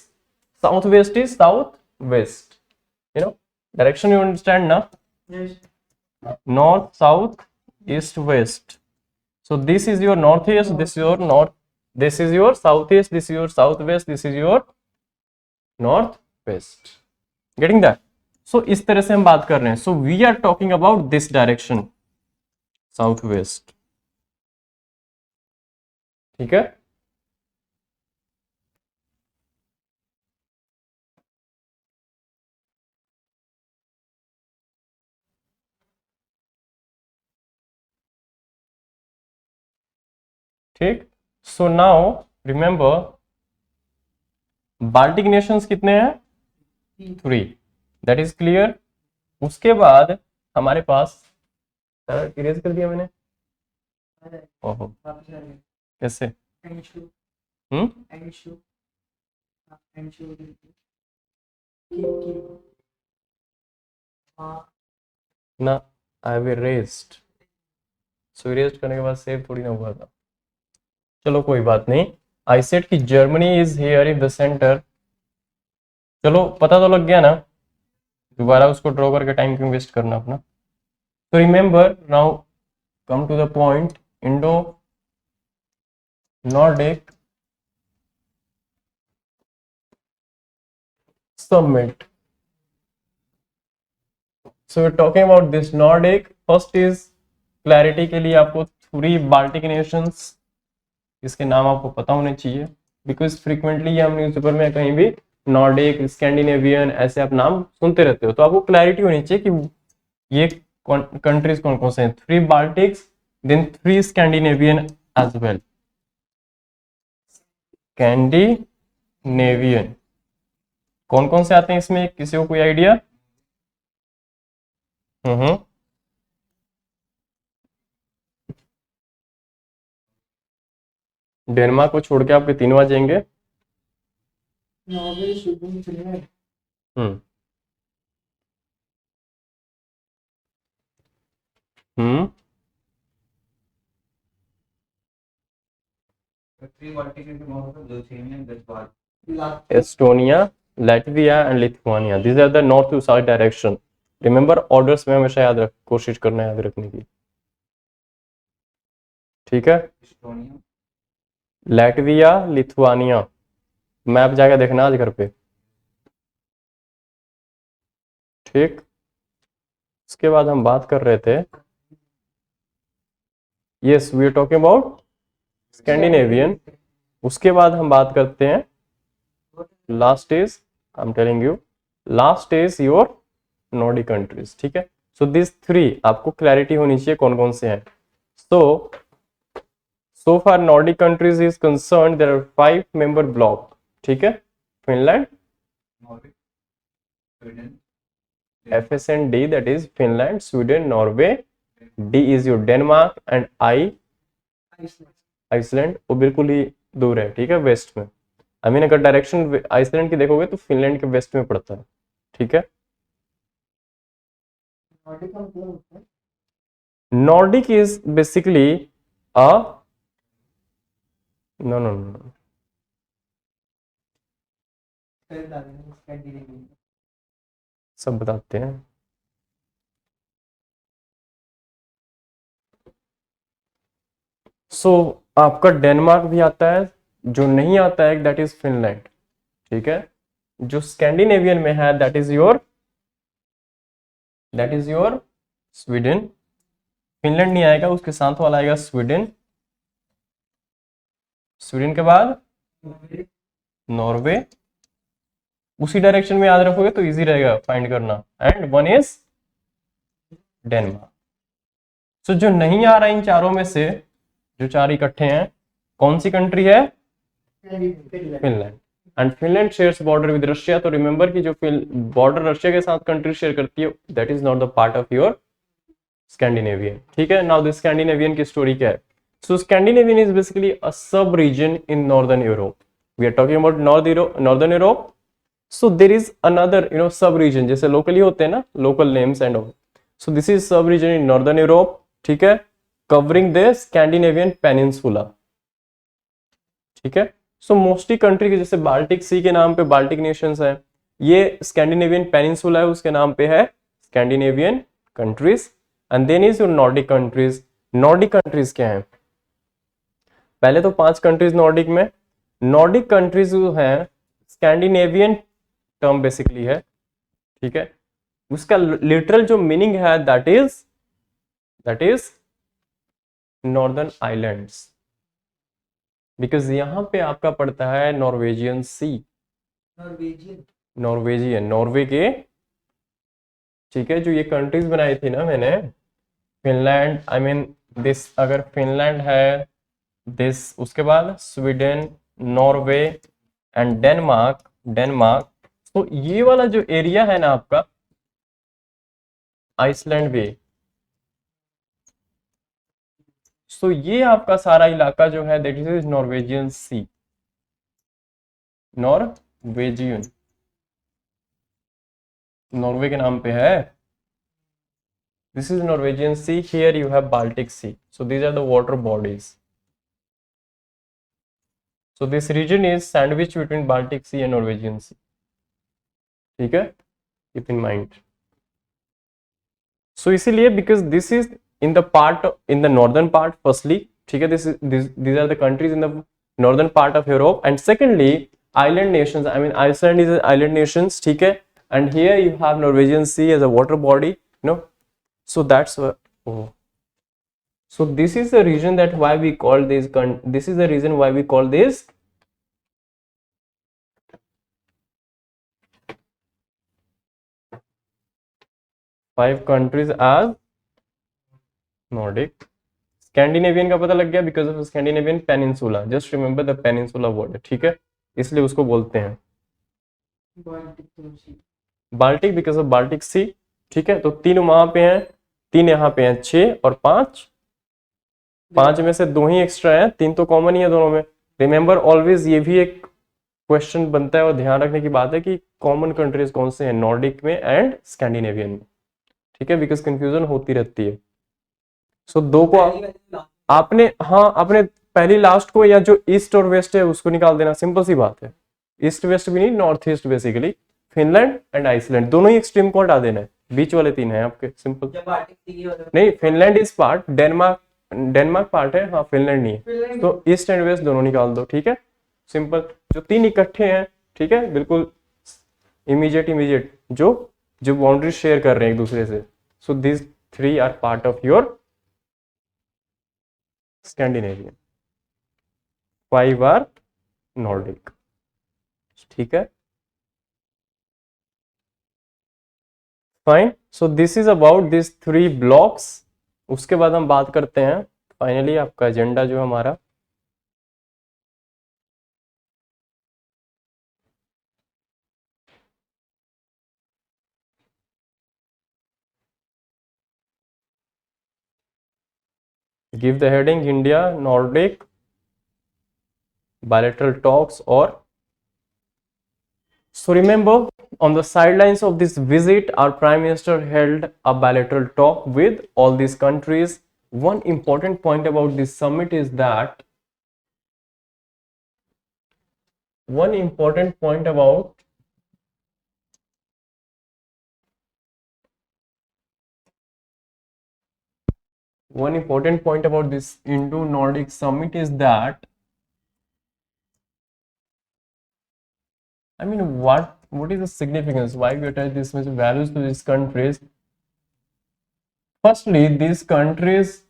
south west is south west, you know direction you understand ना, north south east west, so this is your northeast, this is your north, this is your southeast, this is your southwest, this is your northwest, getting that? So इस तरह से हम बात कर रहे हैं, so we are talking about this direction southwest, ठीक है। ठीक, so now remember Baltic Nations कितने हैं, 3, दैट इज क्लियर। उसके बाद हमारे पास, इरेज कर दिया मैंने, ओहो कैसे, ना I have erased, so erase करने के बाद सेव थोड़ी ना हुआ था, चलो कोई बात नहीं। आई सेड कि Germany is here in the centre, चलो पता तो लग गया ना, दोबारा उसको ड्रॉ करके टाइम क्यों वेस्ट करना अपना। तो remember now come to the point, Indo Nordic summit, so we're talking about this Nordic, first is clarity के लिए आपको 3 बाल्टिक नेशंस, इसके नाम आपको पता होने चाहिए, बिकॉज फ्रीक्वेंटली हम न्यूज़पेपर में कहीं भी नॉर्डिक, स्कैंडिनेवियन ऐसे आप नाम सुनते रहते हो, तो आपको क्लैरिटी होनी चाहिए कि ये कंट्रीज कौन कौन से हैं, 3 Baltics, then 3 Scandinavian as well, Scandinavian कौन कौन से आते हैं इसमें, किसी को कोई आइडिया? डेनमार्क को छोड़ के आपके तीनों आ जाएंगे। Hmm hmm Estonia, Latvia and Lithuania, this are the north to south direction. Remember orders में हमेशा याद रख, कोशिश करना याद रखने की, ठीक है। लैटविया, लिथुआनिया, मैप जाके देखना आज घर पे, ठीक। उसके बाद हम बात कर रहे थे, yes we are talking about Scandinavian. उसके बाद हम बात करते हैं, last is I am telling you, last is your Nordic countries, ठीक है। सो दिस 3 आपको क्लैरिटी होनी चाहिए कौन कौन से हैं। so far Nordic countries is concerned, there are 5 member block, ठीक है। Finland, FSND, that is Finland, Sweden, Norway, D is your Denmark and Iceland, वो बिल्कुल ही दूर है, ठीक है, वेस्ट में। आई मीन अगर डायरेक्शन आइसलैंड की देखोगे तो फिनलैंड के वेस्ट में पड़ता है, ठीक है। Nordic is basically a no no no, सब बताते हैं। सो आपका डेनमार्क भी आता है, जो नहीं आता है दैट इज फिनलैंड, ठीक है। जो स्कैंडिनेवियन में है that is your Sweden. Finland नहीं आएगा, उसके साथ वाला आएगा स्वीडन। स्वीडन के बाद नॉर्वे, उसी डायरेक्शन में याद रखोगे तो इजी रहेगा फाइंड करना, एंड 1 इज डेनमार्क। सो जो नहीं आ रहा इन चारों में से, जो 4 इकट्ठे हैं, कौन सी कंट्री है? Finland. And Finland shares border with Russia, तो रिमेंबर कि जो बॉर्डर रशिया के साथ कंट्री शेयर करती है that is not the part of your Scandinavian, ठीक है। नाउ द स्कैंडिनेवियन की स्टोरी क्या है? So Scandinavian is basically a sub region in northern Europe, we are talking about northern Europe. So there is another sub region, जैसे locally होते हैं ना local names and all, so this is sub region in northern Europe, ठीक है। Covering the Scandinavian peninsula, ठीक है। So mostly country के जैसे बाल्टिक सी के नाम पे बाल्टिक नेशंस है, ये स्कैंडिनेवियन पेनिनसुला है उसके नाम पे है Scandinavian countries. And then is your Nordic countries. Nordic countries क्या है, पहले तो 5 कंट्रीज नॉर्डिक में। नॉर्डिक कंट्रीज जो है स्कैंडिनेवियन टर्म बेसिकली है, ठीक है। उसका लिटरल जो मीनिंग है that is northern islands, because यहां पे आपका पड़ता है नॉर्वेजियन सी। नॉर्वेजियन नॉर्वे के, ठीक है। जो ये कंट्रीज बनाई थी ना मैंने, फिनलैंड, आई मीन दिस, अगर फिनलैंड है दिस, उसके बाद Sweden, Norway and Denmark. Denmark, तो ये वाला जो एरिया है ना आपका, आइसलैंड भी, सो ये आपका सारा इलाका जो है that is Norwegian sea. Norwegian, Norway के नाम पे है। This is Norwegian sea, here you have Baltic sea, so these are the water bodies. So this region is sandwiched between Baltic Sea and Norwegian Sea. ठीक है, keep in mind. So इसीलिए because this is in the part in the northern part firstly, ठीक है, these are the countries in the northern part of Europe, and secondly island nations, I mean Iceland is an island nations, ठीक है, and here you have Norwegian Sea as a water body, you know, so that's oh. So this is the reason that why we call this is the reason why we call this five countries as Nordic. Scandinavian का पता लग गया because of Scandinavian peninsula, just remember the peninsula word, ठीक है, इसलिए उसको बोलते हैं Baltic because of Baltic sea, ठीक है। तो 3 वहां पे हैं, 3 यहाँ पे हैं, 6 और 5, 5 में से 2 ही एक्स्ट्रा है, 3 तो कॉमन ही है दोनों में। रिमेंबर ऑलवेज, ये भी एक क्वेश्चन बनता है और ध्यान रखने की बात है कि कॉमन कंट्रीज कौन से हैं नॉर्डिक में एंड स्कैंडिनेवियन में, ठीक है, बिकॉज कंफ्यूजन होती रहती है। सो 2 को आपने, हाँ आपने पहली लास्ट को या जो ईस्ट और वेस्ट है उसको निकाल देना, सिंपल सी बात है। ईस्ट वेस्ट भी नहीं, north east basically, Finland and Iceland दोनों ही एक्सट्रीम को हटा देना है, बीच वाले 3 है आपके, सिंपल। नहीं, Finland is part, Denmark part है, हाँ फिनलैंड नहीं है, तो ईस्ट एंड वेस्ट दोनों निकाल दो, ठीक है, सिंपल। जो 3 इकट्ठे हैं, ठीक है, बिल्कुल इमीडिएट जो बाउंड्री शेयर कर रहे हैं एक दूसरे से, so this 3 are part of your Scandinavian, 5 are Nordic, ठीक है, fine. So this is about this 3 blocks. उसके बाद हम बात करते हैं फाइनली आपका एजेंडा जो हमारा, give the heading India Nordic bilateral talks or. So remember, on the sidelines of this visit our Prime Minister held a bilateral talk with all these countries. One important point about this summit is that one important point about this Indo-Nordic summit is that, I mean, what is the significance? Why we attach this much values to these countries? Firstly, these countries,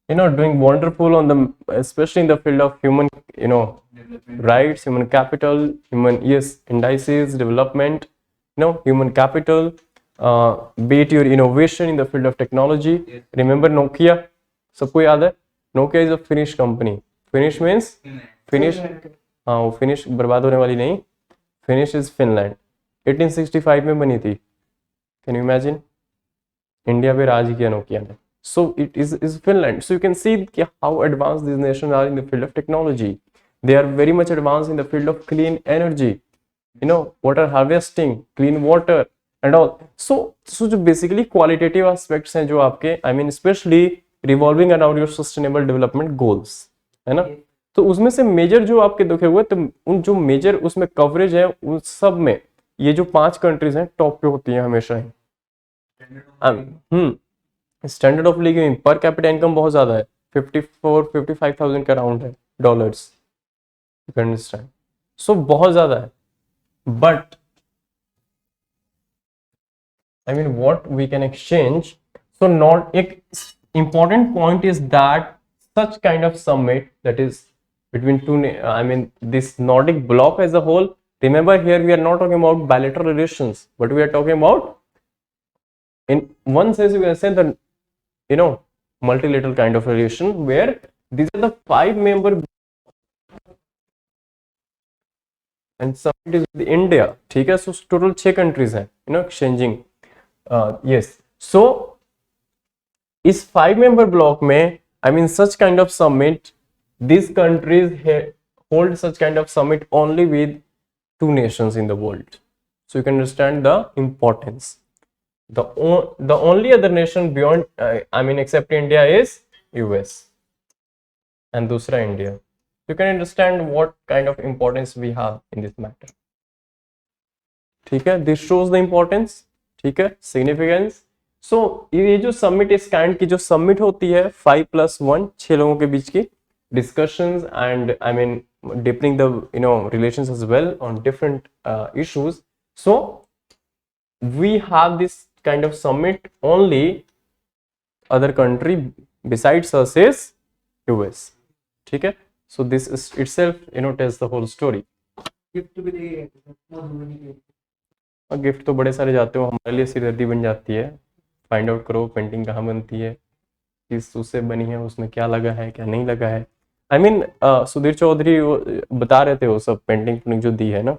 doing wonderful on the, especially in the field of human, rights, human capital, indices, development, human capital, be it your innovation in the field of technology. Yes. Remember Nokia? सबको याद है? Nokia is a Finnish company. Finnish means Finnish. हाँ, वो Finnish बर्बाद होने वाली नहीं. Finnish is Finland. 1865 में बनी थी. Can you imagine? इंडिया पे राज किया नोकिया ने. So it is Finland. So you can see how advanced these nations are in the field of technology. They are very much advanced in the field of clean energy. Water harvesting, clean water and all. So जो basically qualitative aspects हैं जो आपके, I mean especially revolving around your sustainable development goals, है ना। तो उसमें से major जो आपके देखे हुए, तो उन जो मेजर उसमें कवरेज है उन सब में ये जो 5 कंट्रीज हैं टॉप पे होती हैं हमेशा ही। Standard of living per capita income बहुत ज्यादा है, 54-55,000 का अराउंड है dollars, you can understand. So बहुत ज्यादा है, but I mean what we can exchange. So not a important point is that such kind of summit, that is between two, I mean this Nordic bloc as a whole. Remember here we are not talking about bilateral relations, but we are talking about, in one sense you can say, the multilateral kind of relation where these are the 5 member and summit is with India. ठीक है, so total 6 countries हैं exchanging. Yes, so इस 5 member block में, I mean such kind of summit, these countries hold such kind of summit only with 2 nations in the world. So you can understand the importance. The only other nation beyond, I mean except India, is US, and दूसरा India. You can understand what kind of importance we have in this matter. ठीक है, this shows the importance. ठीक है, significance. सो ये जो summit इस kind की जो समिट होती है 5+1 6 लोगों के बीच की discussions and I mean deepening the relations as well on different issues. So we have this kind of summit, only other country besides us is US. ठीक है, so this is itself tells the whole story. Gift तो बड़े सारे जाते हो, हमारे लिए सिरदर्दी बन जाती है। फाइंड आउट करो पेंटिंग कहाँ बनती है, किस उससे बनी है, उसमें क्या लगा है क्या नहीं लगा है। आई मीन सुधीर चौधरी बता रहे थे वो सब पेंटिंग जो दी है ना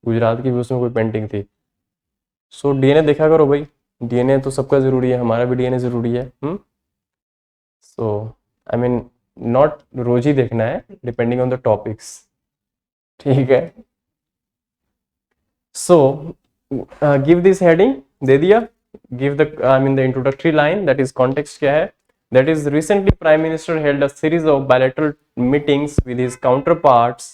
गुजरात की भी, उसमें कोई पेंटिंग थी। सो डीएनए देखा करो भाई, डीएनए तो सबका जरूरी है, हमारा भी डीएनए जरूरी है। सो आई मीन नॉट रोज ही देखना है, डिपेंडिंग ऑन द टॉपिक्स। ठीक है, सो गिव दिस हेडिंग दे दिया, give the the introductory line, that is context क्या है, that is recently prime minister held a series of bilateral meetings with his counterparts.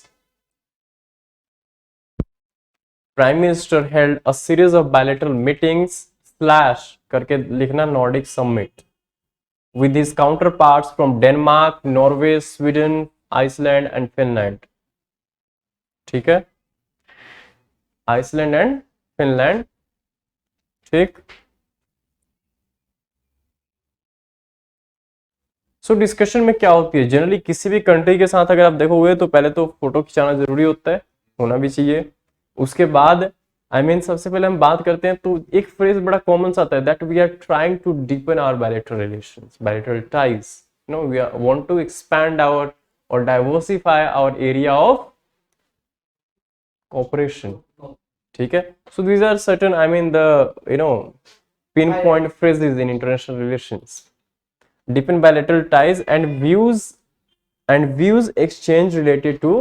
Prime minister held a series of bilateral meetings slash करके लिखना Nordic summit with his counterparts from Denmark, Norway, Sweden, Iceland and Finland. ठीक है, Iceland and Finland. ठीक, सो discussion में क्या होती है, generally किसी भी कंट्री के साथ अगर आप देखोगे तो पहले तो फोटो खिंचाना जरूरी होता है, होना भी चाहिए। उसके बाद आई मीन सबसे पहले हम बात करते हैं तो एक फ्रेज बड़ा कॉमन सा आता है, that we are trying to deepen our bilateral relations, bilateral ties, we are want to expand our और diversify our area of cooperation. ठीक है, so these are certain I mean the pin point phrases in international relations. Deepen bilateral ties and views exchange related to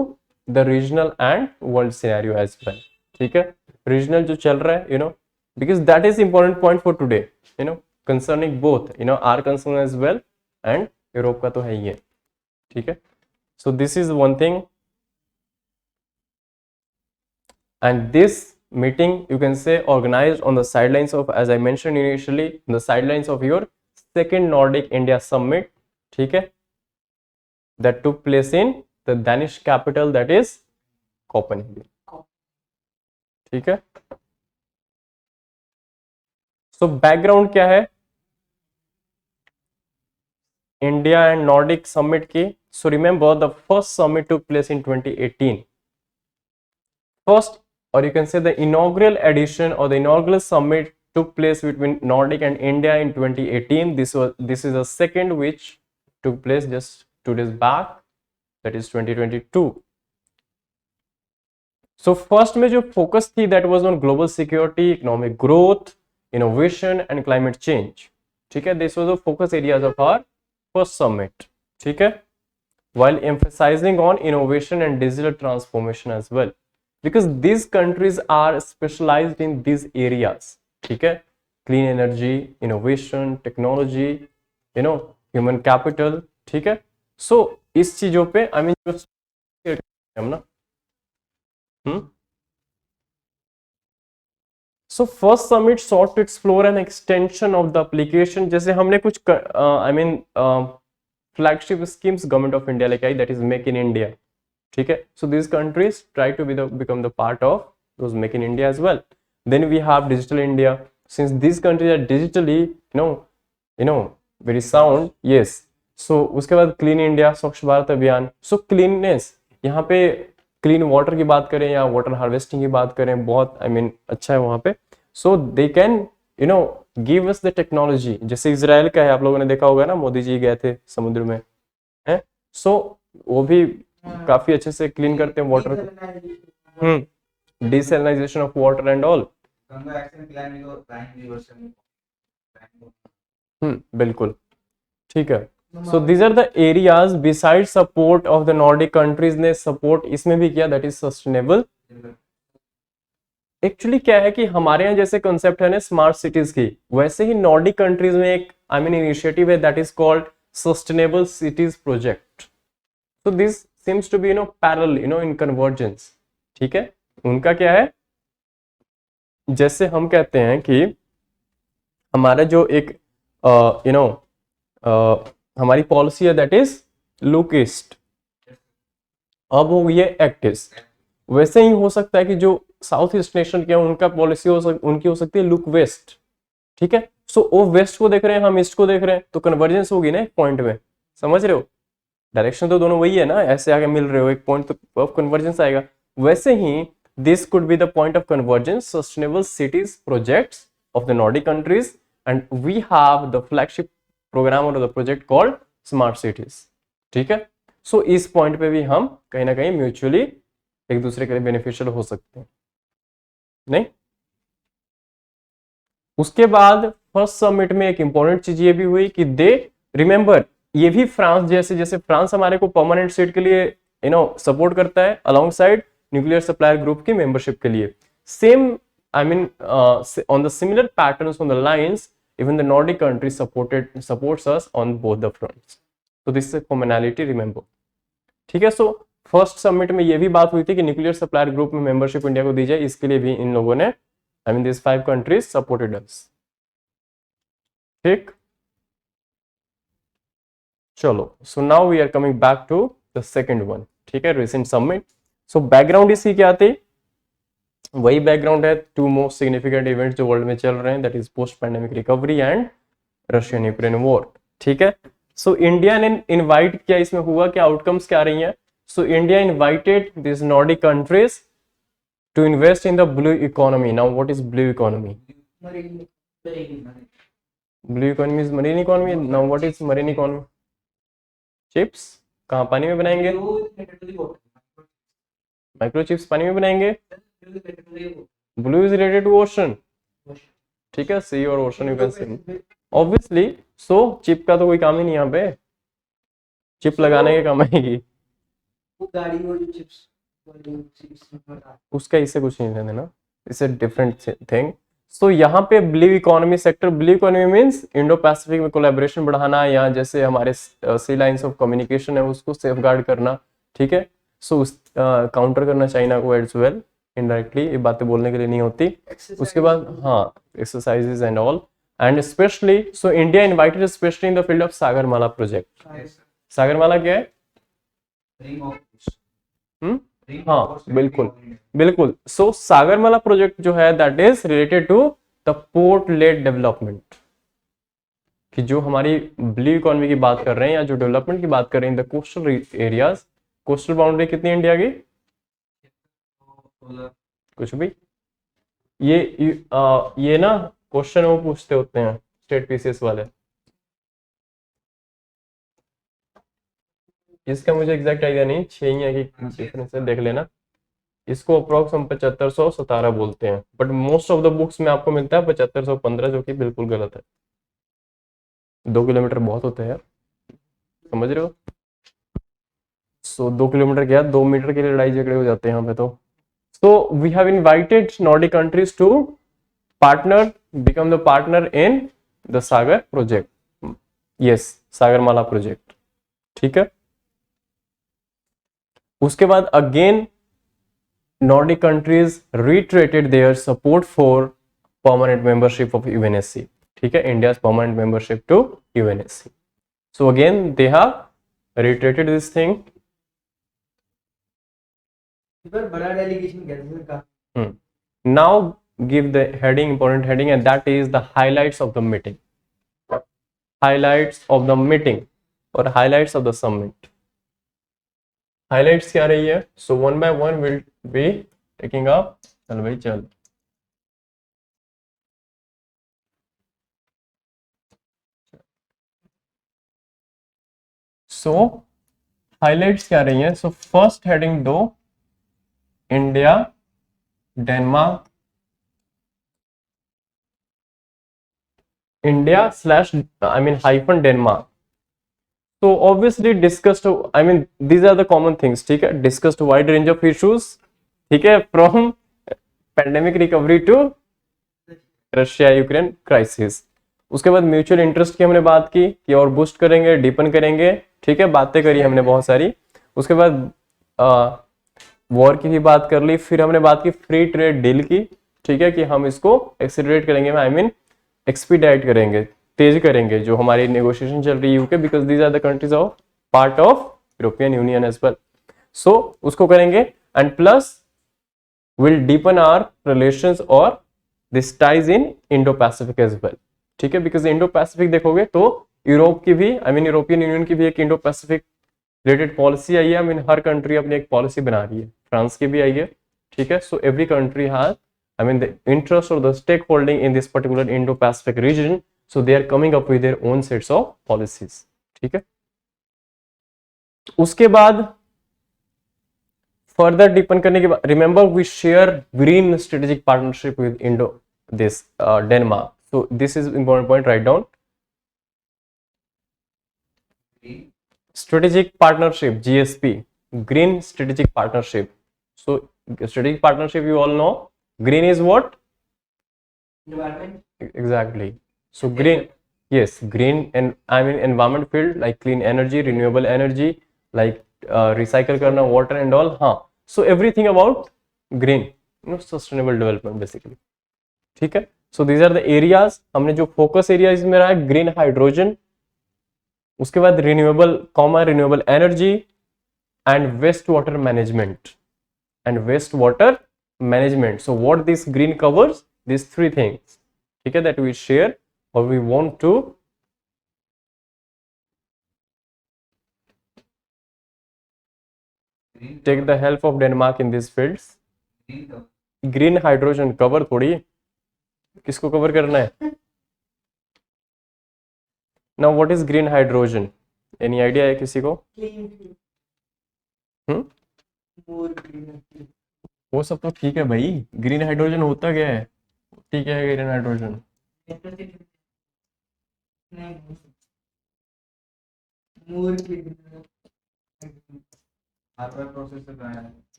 the regional and world scenario as well. ठीक है, regional जो चल रहा है because that is important point for today, concerning both our concern as well and Europe का तो है ही है। ठीक है, so this is one thing, and this meeting you can say organized on the sidelines of, as I mentioned initially, the sidelines of your second Nordic India summit. ठीक है, that took place in the Danish capital, that is Copenhagen. ठीक है, so background क्या है India and Nordic summit की? So remember the first summit took place in 2018. First, or you can say the inaugural edition or the inaugural summit took place between Nordic and India in 2018. This is the second which took place just 2 days back, that is 2022. So first में जो focus थी that was on global security, economic growth, innovation and climate change. ठीक है, this was the focus areas of our first summit. ठीक है, while emphasizing on innovation and digital transformation as well, because these countries are specialized in these areas. ठीक है, clean energy, innovation, technology, human capital, ठीक है। सो इस चीजों पे आई mean हम ना so first summit sought to explore an extension of the application, जैसे हमने कुछ I mean flagship schemes government of India लेके आई, that is make in India, ठीक है। So this countries try to become the part of those make in India as well. Then we have digital India, since this countries are digitally no very sound, yes. So उसके बाद clean India, स्वच्छ भारत अभियान। सो cleanness, यहाँ पे clean water की बात करें या वाटर हार्वेस्टिंग की बात करें, बहुत आई मीन अच्छा है वहां पे। So they can give us the technology, जैसे इसराइल का है, आप लोगों ने देखा होगा ना, मोदी जी गए थे समुद्र में, है। सो वो भी काफी अच्छे से क्लीन करते हैं वाटर को, desalinisation of water and all. बिल्कुल, ठीक है। So these are the areas beside support of the Nordic countries ने सपोर्ट इसमें भी किया, दैट इज सस्टेनेबल। एक्चुअली क्या है कि हमारे यहाँ जैसे कंसेप्ट है ना स्मार्ट सिटीज की, वैसे ही नॉर्डिक कंट्रीज में एक आई मीन इनिशिएटिव है that is called sustainable cities project. So this seems to be parallel in convergence, ठीक है। उनका क्या है, जैसे हम कहते हैं कि हमारा जो एक हमारी पॉलिसी है दैट इज लुक ईस्ट, अब वो ये एक्ट ईस्ट। वैसे ही हो सकता है कि जो साउथ ईस्ट नेशन के उनका पॉलिसी उनकी हो सकती है लुक वेस्ट, ठीक है। सो वो वेस्ट को देख रहे हैं, हम ईस्ट को देख रहे हैं, तो कन्वर्जेंस होगी ना एक पॉइंट में, समझ रहे हो। डायरेक्शन तो दोनों वही है ना, ऐसे आगे मिल रहे हो, एक पॉइंट तो ऑफ कन्वर्जेंस आएगा। वैसे ही this could be the point of convergence, sustainable cities projects of the Nordic countries, and we have the flagship program और the project called smart cities, ठीक है। सो इस पॉइंट पे भी हम कहीं ना कहीं म्यूचुअली एक दूसरे के लिए बेनिफिशियल हो सकते हैं, नहीं। उसके बाद फर्स्ट समिट में एक इंपॉर्टेंट चीज ये भी हुई कि दे रिमेंबर, ये भी फ्रांस जैसे जैसे फ्रांस हमारे को परमानेंट सीट के लिए सपोर्ट करता है along side nuclear supplier group की मेंबरशिप के लिए, same I mean on the similar patterns on the lines, even the Nordic countries supports us on both the fronts. So this is a commonality, remember, ठीक है। सो first summit में ये भी बात हुई थी कि न्यूक्लियर सप्लायर ग्रुप में मेंबरशिप इंडिया को दी जाए, इसके लिए भी इन लोगों ने I mean this 5 countries supported us, ठीक। चलो, so now we are coming back to the second one, ठीक है, रिसेंट समिट। सो बैकग्राउंड इसकी क्या थी, वही बैकग्राउंड है, 2 मोस्ट सिग्निफिकेंट इवेंट्स जो वर्ल्ड में चल रहे हैं, that is post pandemic recovery and Russian Ukraine war, ठीक है। सो इंडिया ने इनवाइट किया, इसमें हुआ क्या, आउटकम्स क्या रही हैं। So India invited this Nordic countries to invest in the blue economy. Now what is blue economy, blue economy is marine economy. Now what is marine economy, chips कहाँ पानी में बनाएंगे, माइक्रोचिप्स पानी में बनाएंगे। Blue is related to ocean, ठीक है, sea और ocean you can see obviously. So chip का तो कोई काम ही नहीं यहाँ पे, चिप लगाने के काम आएगी, उसका इससे कुछ नहीं लेना ना, इससे डिफरेंट थिंग। सो यहाँ पे blue economy sector, blue economy means Indo Pacific में कोलैबोरेशन बढ़ाना, या जैसे हमारे सी लाइंस ऑफ कम्युनिकेशन है उसको सेफगार्ड करना, ठीक है। सो काउंटर करना चाइना को एज वेल, इनडायरेक्टली, ये बातें बोलने के लिए नहीं होती। उसके बाद हाँ exercises and all, and specially so India invited specially in the field of Sagarmala project. Sagarmala क्या है, हाँ बिल्कुल बिल्कुल। सो सागरमाला प्रोजेक्ट जो है that is related to the port led development, कि जो हमारी ब्लू इकोनॉमी की बात कर रहे हैं या जो डेवलपमेंट की बात कर रहे हैं in the coastal areas. Coastal boundary कितनी इंडिया की, कुछ भी, ये ना क्वेश्चन वो पूछते होते हैं स्टेट पीसीएस वाले, इसका मुझे एग्जैक्ट आइडिया नहीं, 6 ही है कि डिफरेंस है, देख लेना। इसको अप्रोक्स हम 7517 बोलते हैं, but most of the books में आपको मिलता है 7515, जो कि बिल्कुल गलत है। 2 किलोमीटर बहुत होते हैं, समझ रहे हो। सो 2 किलोमीटर क्या, 2 मीटर के लिए लड़ाई झगड़े हो जाते हैं यहाँ पे तो। So we have invited Nordic countries to become the partner in the Sagar project. Yes, Sagarmala project, ठीक है। उसके बाद again Nordic countries reiterated their support for permanent membership of UNSC, ठीक है, India's permanent membership to UNSC. So again they have reiterated this thing. बड़ा delegation कैसे का? Now give the heading, important heading, and that is the highlights of the meeting. Highlights of the meeting or highlights of the summit. Highlights क्या रही है? So one by one will be taking up. चल भाई चल. So highlights क्या रही है? So first heading दो, India, Denmark, India slash I mean hyphen Denmark. So obviously discussed, I mean these are the common things, ठीक है, discussed wide range of issues, ठीक है, from pandemic recovery to Russia Ukraine crisis. उसके बाद mutual interest की हमने बात की कि और बूस्ट करेंगे, डीपन करेंगे, ठीक है, बातें करी हमने बहुत सारी. उसके बाद वॉर की भी बात कर ली. फिर हमने बात की फ्री ट्रेड डील की, ठीक है, कि हम इसको एक्सीलरेट करेंगे, आई मीन एक्सपीडाइट करेंगे, तेज करेंगे जो हमारी नेगोशिएशन चल रही है UK, because these are the countries of part of European Union as well. So उसको करेंगे and plus will deepen our relations और this ties in Indo Pacific as well, ठीक है, बिकॉज इंडो पैसिफिक देखोगे तो यूरोप की भी, I mean European union की भी एक इंडो पैसिफिक रिलेटेड पॉलिसी आई है. आई मीन हर कंट्री अपनी एक पॉलिसी बना रही है, फ्रांस की भी आई है, ठीक है. सो every country has, I mean the interest or the stakeholding in this particular Indo-Pacific region, so they are coming up with their own sets of policies, ठीक है. उसके बाद further deepen करने के बाद, remember we share green strategic partnership with Denmark. So this is important point, write down. Strategic partnership, GSP, green strategic partnership. So strategic partnership you all know. Green is what? Environment. Exactly. So green, yes, green and I mean environment field like clean energy, renewable energy, like recycle करना, water and all. हाँ. So everything about green, sustainable development basically. ठीक है. So these are the areas. हमने जो focus areas में रहा है green hydrogen. उसके बाद renewable energy and wastewater management and wastewater management. So what this green covers? These three things, okay, that we share or we want to take the help of Denmark in these fields. Green hydrogen cover थोड़ी, किसको cover करना है? Now what is green hydrogen? Any idea है किसी को? वो सब तो ठीक है भाई, ग्रीन हाइड्रोजन होता क्या है? ठीक है green hydrogen,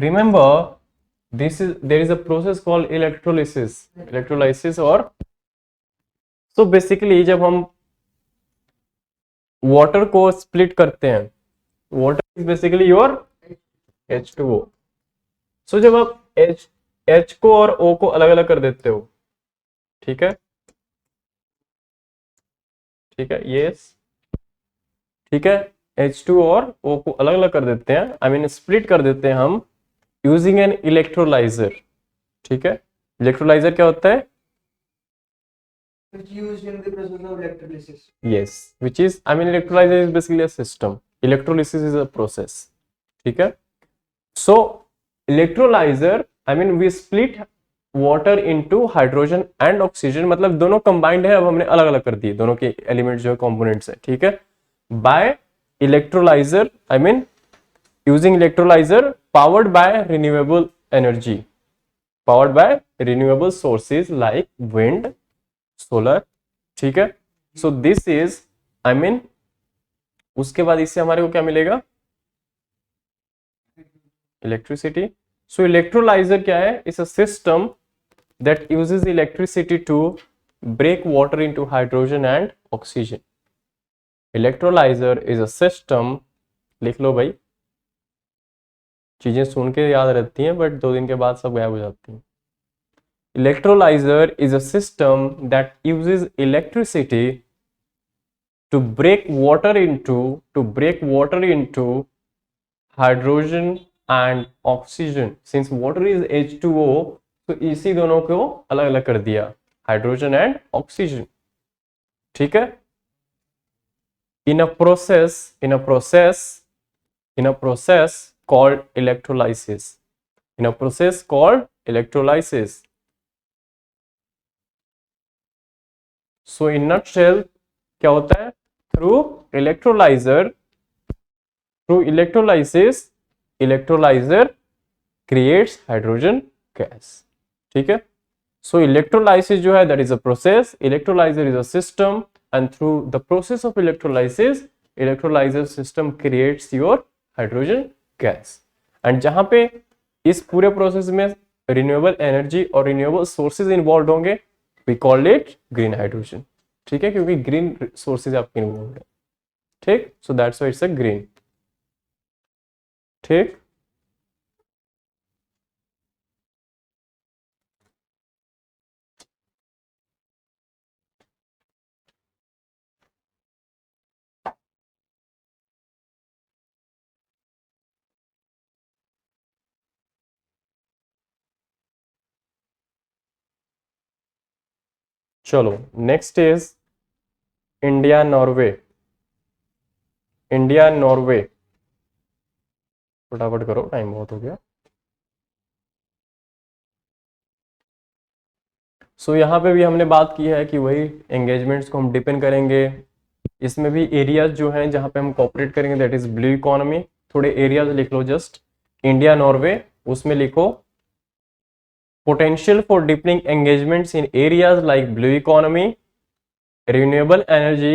remember there is a process called electrolysis और so basically जब हम वाटर को स्प्लिट करते हैं, water is basically your H2O. सो जब आप H को और O को अलग अलग कर देते हो, ठीक है, ठीक है, यस, ठीक है, H2 और O को अलग अलग कर देते हैं, आई मीन स्प्लिट कर देते हैं हम यूजिंग एन इलेक्ट्रोलाइजर, ठीक है. इलेक्ट्रोलाइजर क्या होता है? Which used in the process of electrolysis. Yes, which is, I mean electrolyzer is basically a system, electrolysis is a process, ठीक है. So electrolyzer, I mean we split water into hydrogen and oxygen, मतलब दोनों combined है, अब हमने अलग अलग कर दिए दोनों के एलिमेंट जो है components है, ठीक है. by electrolyzer, I mean using electrolyzer powered by renewable energy, powered by renewable sources like wind, solar, ठीक है. So this is, I mean उसके बाद इससे हमारे को क्या मिलेगा? इलेक्ट्रिसिटी. सो इलेक्ट्रोलाइजर क्या है? It's a system that uses electricity to break water into hydrogen and oxygen, electrolyser is a system, लिख लो भाई, चीजें सुन के याद रहती हैं बट 2 दिन के बाद सब गायब हो जाती हैं। Electrolyser is a system that uses electricity to break water into hydrogen and oxygen. Since water is H2O, तो इसी दोनों को अलग अलग कर दिया, हाइड्रोजन एंड ऑक्सीजन। ठीक है, in a process called electrolysis, in a process called electrolysis. So in nutshell क्या होता है, through electrolyzer creates hydrogen gas। ठीक है, so electrolysis जो है that is a process, electrolyzer is a system, and through the process of electrolyzer system creates your hydrogen gas। and जहां पे इस पूरे प्रोसेस में रिन्यूएबल एनर्जी और रिन्यूएबल सोर्सेज इन्वॉल्व होंगे, we call it green hydrogen. ठीक है, क्योंकि ग्रीन सोर्सेज आपके इन्वॉल्व होंगे। ठीक, so that's why it's a green. ठीक, चलो next is India Norway. India Norway, फटाफट करो, टाइम बहुत हो गया। सो यहाँ पे भी हमने बात की है कि वही एंगेजमेंट्स को हम डिपेंड करेंगे। इसमें भी एरियाज जो हैं जहाँ पे हम कॉपरेट करेंगे दैट इज ब्लू इकोनॉमी। थोड़े एरियाज लिख लो जस्ट, इंडिया नॉर्वे, उसमें लिखो potential for deepening engagements in areas like blue economy, renewable energy,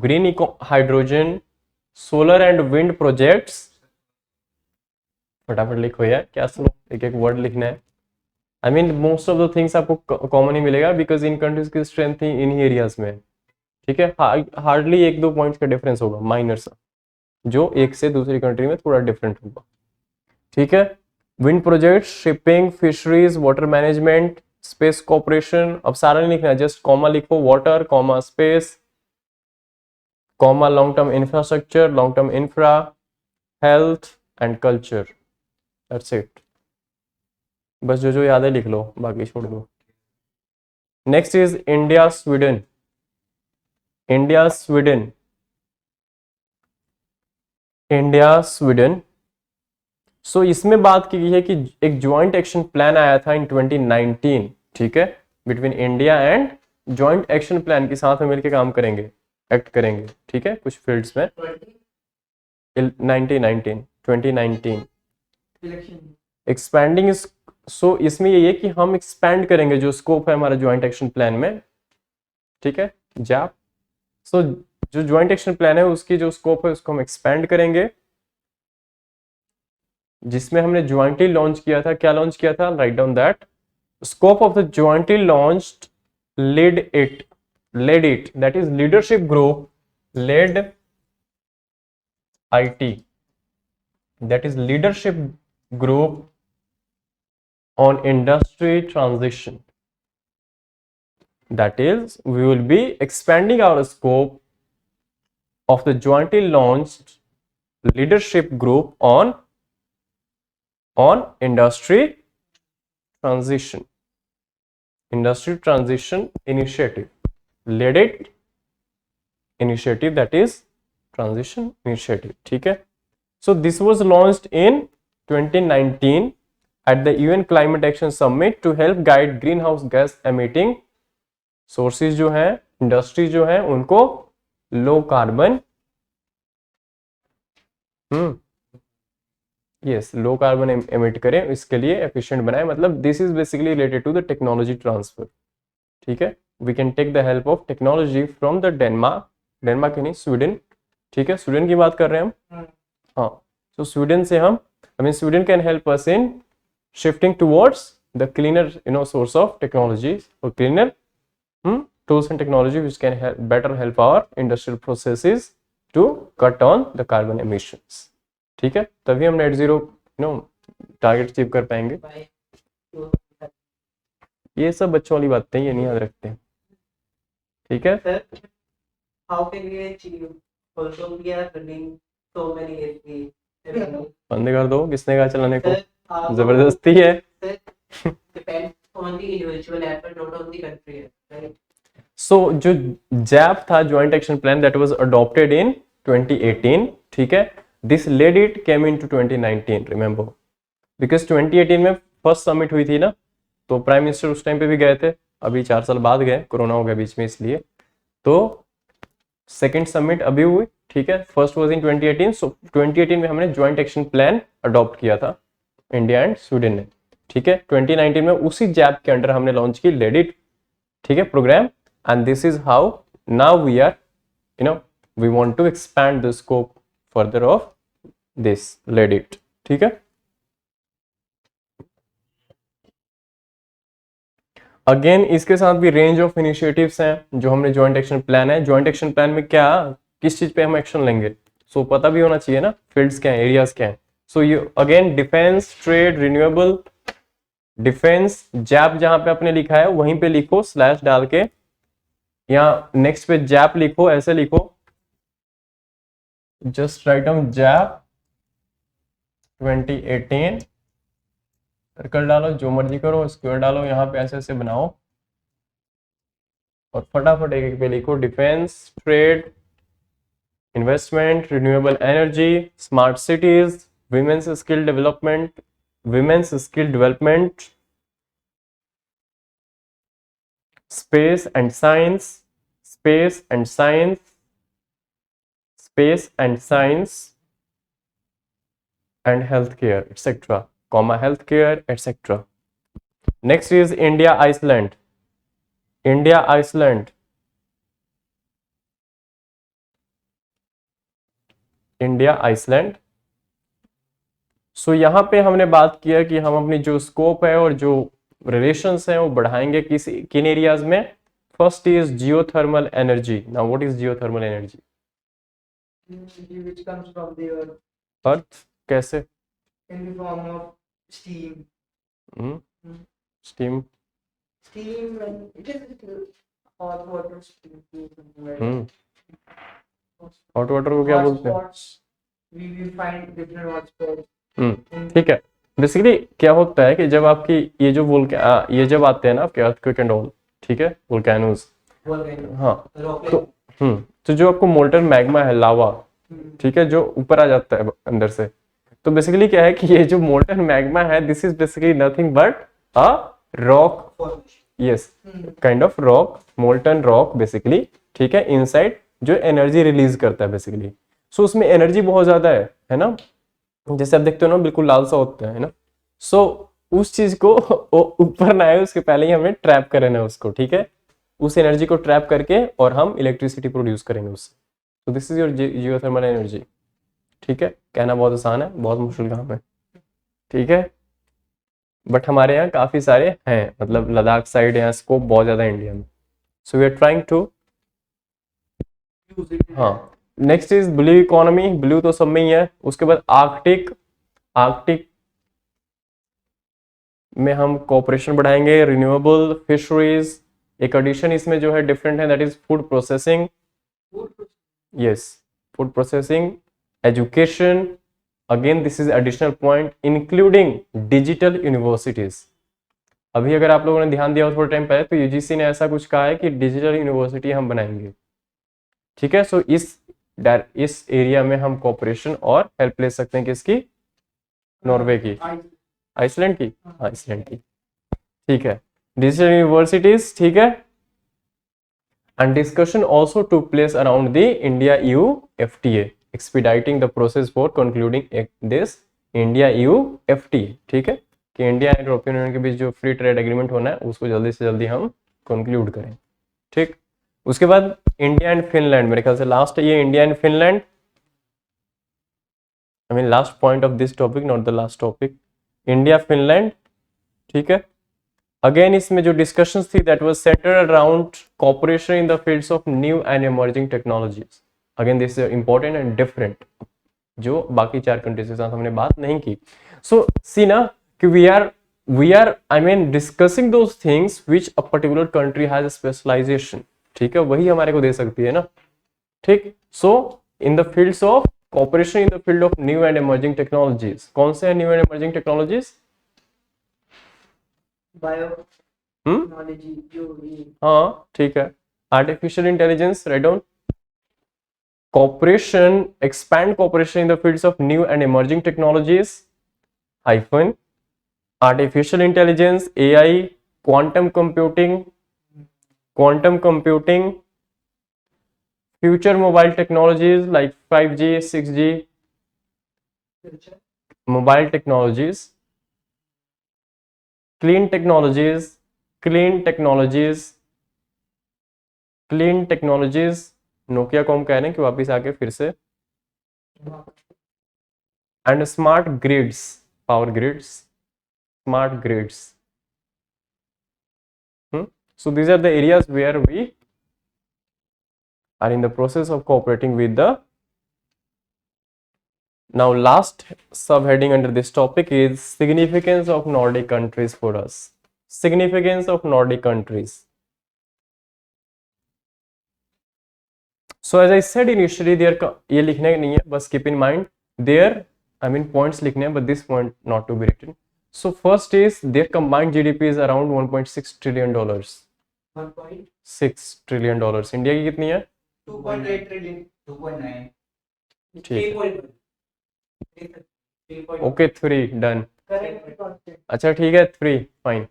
green hydrogen, solar and wind projects। फटाफट लिखो यार, क्या सुनो, एक एक वर्ड लिखना है। I mean most of the things आपको कॉमन ही मिलेगा बिकॉज इन कंट्रीज की स्ट्रेंथ ही इन एरियाज में। ठीक है, हार्डली 1-2 पॉइंट्स का डिफरेंस होगा, माइनर सा, जो एक से दूसरी कंट्री में थोड़ा डिफरेंट होगा। ठीक है, wind project, shipping, fisheries, water management, space cooperation. अब सारा नहीं लिखना, जस्ट कॉमा लिखो, water comma space comma long term infrastructure, long term infra, health and culture. That's it, बस जो जो याद है लिख लो, बाकी छोड़ दो। Next is India Sweden. India Sweden, India Sweden. So इसमें बात की गई है कि एक ज्वाइंट एक्शन प्लान आया था इन 2019। ठीक है, between India and, joint action plan के साथ में मिलकर काम करेंगे, एक्ट करेंगे। ठीक है, कुछ फील्ड्स में 2019 एक्सपैंडिंग। सो इसमें ये है कि हम एक्सपैंड करेंगे जो स्कोप है हमारा ज्वाइंट एक्शन प्लान में। ठीक है, जैप। सो जो ज्वाइंट एक्शन प्लान है उसकी जो स्कोप है उसको हम एक्सपैंड करेंगे, जिसमें हमने ज्वाइंटली लॉन्च किया था। क्या लॉन्च किया था, write down that scope of the jointly launched lead it that is leadership group, lead IT, that is leadership group on industry transition। that is we will be expanding our scope of the jointly launched leadership group on industry transition initiative, led it initiative, that is transition initiative। ठीक है, so this was launched in 2019 at the UN Climate Action Summit to help guide greenhouse gas emitting sources जो हैं, industry जो है, उनको low carbon, yes, low carbon emit करें, इसके लिए एफिशिएंट बनाए। मतलब this is basically related to the technology transfer. ठीक है, we can take the help of technology from the Denmark ही नहीं, स्वीडन। ठीक है, स्वीडन की बात कर रहे हैं हम। हाँ, तो स्वीडन से हम, I mean Sweden can help us in shifting towards the cleaner source of technology or cleaner tools and technology which can better help our industrial processes to cut on the carbon emissions. ठीक है, तभी हम net zero target achieve कर पाएंगे। ये सब बच्चों वाली बातें, ये नहीं याद रखते। ठीक है, Sir, how can we achieve? Also, we are running so many SPs. बंद कर दो, किसने कहा चलाने को? Sir, जबरदस्ती है। Sir, depends on the individual effort, not on the country, right? सो जो जैप था, joint action plan, that was adopted in 2018। ठीक है, this lead it came in to 2019, remember, because 2018 में फर्स्ट समिट हुई थी ना, तो प्राइम मिनिस्टर उस टाइम पे भी गए थे। अभी 4 साल बाद गए, कोरोना हो गया बीच में इसलिए। तो सेकेंड समिट अभी हुई। ठीक है, फर्स्ट वाज इन 2018। सो 2018 में हमने ज्वाइंट एक्शन प्लान अडॉप्ट किया था, इंडिया एंड स्वीडन ने। ठीक है, 2019 में उसी जैप के अंडर हमने लॉन्च की लेड इट, ठीक है, programme. And this is how now we are we want to expand the scope further of this lead it. ठीक है, अगेन इसके साथ भी रेंज ऑफ इनिशिएटिव्स हैं जो हमने ज्वाइंट एक्शन प्लान है। ज्वाइंट एक्शन प्लान में क्या, किस चीज पे हम एक्शन लेंगे, सो पता भी होना चाहिए ना, फील्ड्स क्या है, एरियाज क्या है। So you again defence, trade, renewable, defence, JAP जहां पे आपने लिखा है वहीं पे लिखो स्लैश डाल के, या नेक्स्ट पे जैप लिखो, ऐसे लिखो, just write down JAP 2018, circle डालो, जो मर्जी करो, स्क्वायर डालो, यहाँ पे ऐसे ऐसे बनाओ और फटाफट एक एक पे लिखो, defence, trade, investment, renewable energy, smart cities, women's skill development, space and science, space and science, space and science and health care etcetera, comma health care etcetera. Next is India Iceland, India Iceland, India Iceland. So यहाँ पे हमने बात किया कि हम अपनी जो scope है और जो रिलेशंस हैं वो बढ़ाएंगे किन एरियाज में। First is geothermal energy. Now what is geothermal energy? Which comes from the earth अर्थ, कैसे? in the form of steam. Steam, Steam, and it is hot water steam. Something like that. Hot water को क्या बोलते हैं? Hotspots. We will find different hotspots. ठीक है, basically क्या होता है कि जब आपकी ये जो ये जब आते हैं ना आपके अर्थक्वेक एंड ऑल, ठीक है, वोल्केनोज, हाँ, तो जो आपको मोल्टन मैग्मा है, लावा, ठीक है, जो ऊपर आ जाता है अंदर से, तो बेसिकली क्या है कि ये जो मोल्टन मैग्मा है, this is basically nothing but a rock, yes, kind of rock, molten rock basically, ठीक है, इनसाइड, जो एनर्जी रिलीज करता है बेसिकली। सो उसमें एनर्जी बहुत ज्यादा है ना, जैसे आप देखते हो ना, बिल्कुल लाल सा होता है ना। सो उस चीज को ऊपर ना आए उसके पहले ही हमें ट्रैप करना है उसको, ठीक है, उस एनर्जी को ट्रैप करके और हम इलेक्ट्रिसिटी प्रोड्यूस करेंगे उससे। तो this is your geothermal energy. ठीक है, कहना बहुत आसान है, बहुत मुश्किल काम है, ठीक है, बट हमारे यहाँ काफी सारे हैं, मतलब लद्दाख साइड यहाँ स्कोप बहुत ज्यादा है इंडिया में। So we are trying to, हाँ। Next is blue economy, blue तो सब में ही है। उसके बाद आर्कटिक, आर्कटिक में हम कोऑपरेशन बढ़ाएंगे, रिन्यूएबल, फिशरीज, एक एडिशन इसमें जो है डिफरेंट है, that is food processing, yes, food processing, education, again this is additional point, including digital universities. अभी अगर आप लोगों ने ध्यान दिया हो थोड़े टाइम पहले, तो यूजीसी ने ऐसा कुछ कहा है कि डिजिटल यूनिवर्सिटी हम बनाएंगे, ठीक है। सो इस एरिया में हम कोऑपरेशन और हेल्प ले सकते हैं, किसकी? नॉर्वे की, आइसलैंड की, आइसलैंड की, ठीक है, डिजिटल यूनिवर्सिटीज, ठीक है। And discussion also took place around the India EU FTA, expediting the process for concluding this India EU FTA, ठीक है, कि इंडिया एंड यूरोपियन यूनियन के बीच जो फ्री ट्रेड एग्रीमेंट होना है उसको जल्दी से जल्दी हम कंक्लूड करें, ठीक। उसके बाद इंडिया एंड फिनलैंड, मेरे ख्याल से लास्ट है ये, India and Finland, I mean last point of this topic, not the last topic, India Finland, ठीक है। अगेन इसमें जो डिस्कशंस थी that was centred around cooperation in the fields of new and emerging technologies. Again this is important and different, जो बाकी 4 countries के साथ हमने बात नहीं की. सो सी ना कि we are I mean discussing those things which a particular country has specialisation. ठीक है, वही हमारे को दे सकती है ना. ठीक. So in the fields of cooperation in the field of new and emerging technologies, कौन से हैं new and emerging technologies? Biotechnology जो हाँ ठीक है. Artificial intelligence, right down. cooperation, expand cooperation in the fields of new and emerging technologies, hyphen, artificial intelligence, AI, quantum computing, future mobile technologies like 5G, 6G, mobile technologies, clean technologies, Nokia com कह रहे हैं कि वापिस आके फिर से, and smart grids, power grids, smart grids. So these are the areas where we are in the process of cooperating with the. Now last subheading under this topic is significance of Nordic countries for us. Significance of Nordic countries. So as I said initially, there ये लिखने नहीं है, बस keep in mind there, I mean points लिखने हैं, but this point not to be written. So first is their combined GDP is around 1.6 trillion dollars. 1.6 trillion dollars. India की कितनी है? 2.8 ट्रिलियन 2.9 ठीक है. Okay 3 done. अच्छा ठीक है 3 फाइन.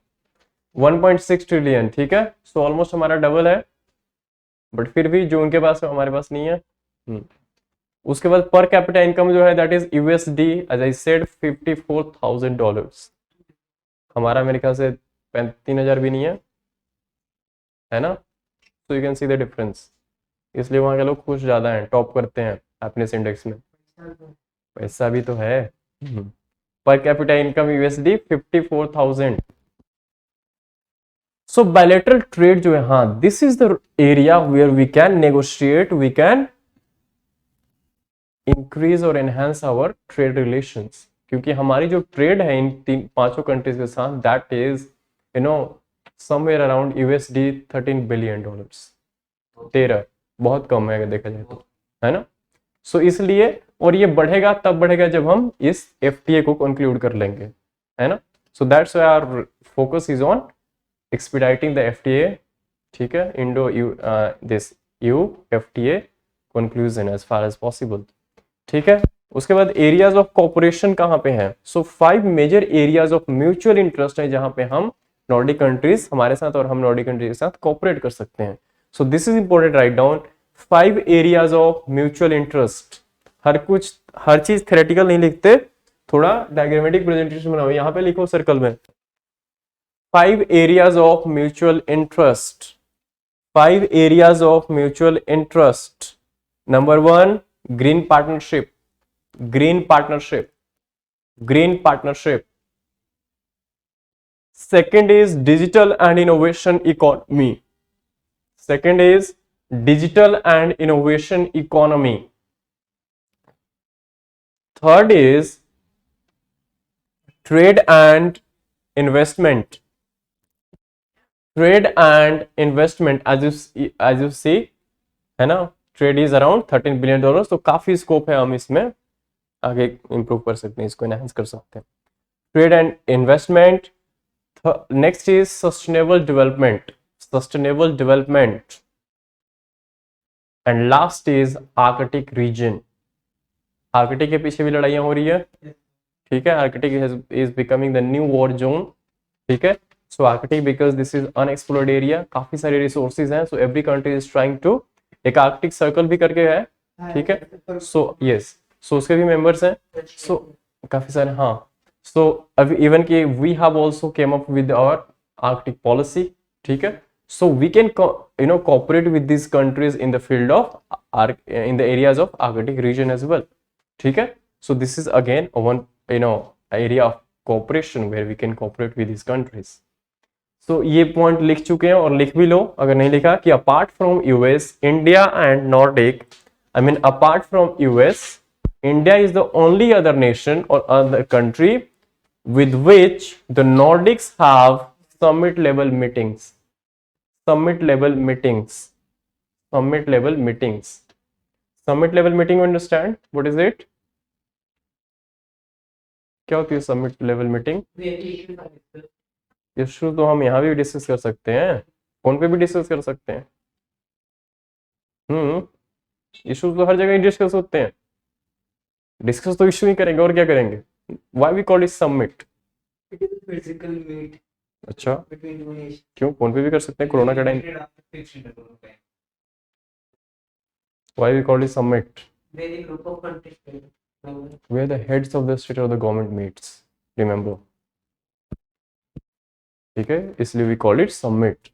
1.6 ट्रिलियन ठीक है. सो ऑलमोस्ट हमारा डबल है, बट फिर भी जो उनके पास है हमारे पास नहीं है. उसके बाद पर कैपिटा इनकम जो है that is USD as I said $54,000. हमारा मेरे ख्याल से 3,000 भी नहीं है ना. तो you can see the difference. इसलिए वहां के लोग खुश ज्यादा हैं, टॉप करते हैं हैप्पीनेस इंडेक्स में. पैसा भी तो है. Per capita income USD 54,000. So bilateral trade जो है, हाँ this is the area where we can negotiate, we can increase और एनहांस आवर ट्रेड रिलेशंस. क्योंकि हमारी जो ट्रेड है इन 5 कंट्रीज के साथ that is somewhere around USD 13 billion dollars. 13 बहुत कम है अगर देखा जाए तो, है ना. सो इसलिए, और ये बढ़ेगा तब बढ़ेगा जब हम इस एफटीए को कंक्लूड कर लेंगे, है ना. So that's why our focus is on expediting the FTA. ठीक है, Indo EU this EU FTA conclusion as far as possible. ठीक है. उसके बाद एरियाज ऑफ कोऑपरेशन कहाँ पे हैं? So 5 major areas of mutual interest है जहां पे हम नॉर्डिक कंट्रीज हमारे साथ और हम नॉर्डिक कंट्रीज के साथ कोऑपरेट कर सकते हैं. So this is important, right down 5 areas of mutual interest. हर चीज थ्योरेटिकल नहीं लिखते, थोड़ा डायग्रामेटिक प्रेजेंटेशन बनाओ. यहाँ पे लिखो सर्कल में 5 areas of mutual interest. 5 areas of mutual interest. Number 1 green partnership. Second is digital and innovation economy. Third is trade and investment. As you see, है ना, ट्रेड इज अराउंड $13 बिलियन. तो काफी scope है, हम इसमें आगे improve कर सकते हैं, इसको एनहांस कर सकते हैं. Trade and investment. Next is sustainable development. And last is Arctic region. Arctic के पीछे भी लड़ाइयां हो रही है. ठीक है, Arctic is becoming the new war zone. ठीक है. So Arctic because this is unexplored area, काफी सारे रिसोर्सेज हैं. So every country is trying to, एक आर्कटिक सर्कल भी करके है. ठीक है. सो यस, सो उसके भी मेंबर्स हैं. सो काफी सारे, हाँ. सो अभी इवन की we have also came up with our Arctic policy. ठीक है. So we can cooperate with this countries in the field of in the areas of Arctic region as well. ठीक है. So this is again one area of cooperation where we can cooperate with this countries. तो ये point लिख चुके हैं, और लिख भी लो अगर नहीं लिखा, कि apart from US, India and Nordic I mean, apart from US, India is the only other nation or other country with which the Nordics have summit level meetings. Summit level meetings. Summit level meetings. Summit level meeting, you understand? What is it? क्या होती है submit level meeting? Issue तो हम यहाँ भी discuss कर सकते हैं, फोन पे भी डिस्कस कर सकते हैं। इशू तो हर जगह ही डिस्कस होते हैं, डिस्कस तो इशू ही करेंगे और क्या करेंगे। Why we call it submit? Physical meet. अच्छा, क्यों? फोन पे भी कर सकते हैं कोरोना का time. Why we call it submit? Where the heads of the state or the government meets, remember, ठीक है, इसलिए वी कॉल इट समिट।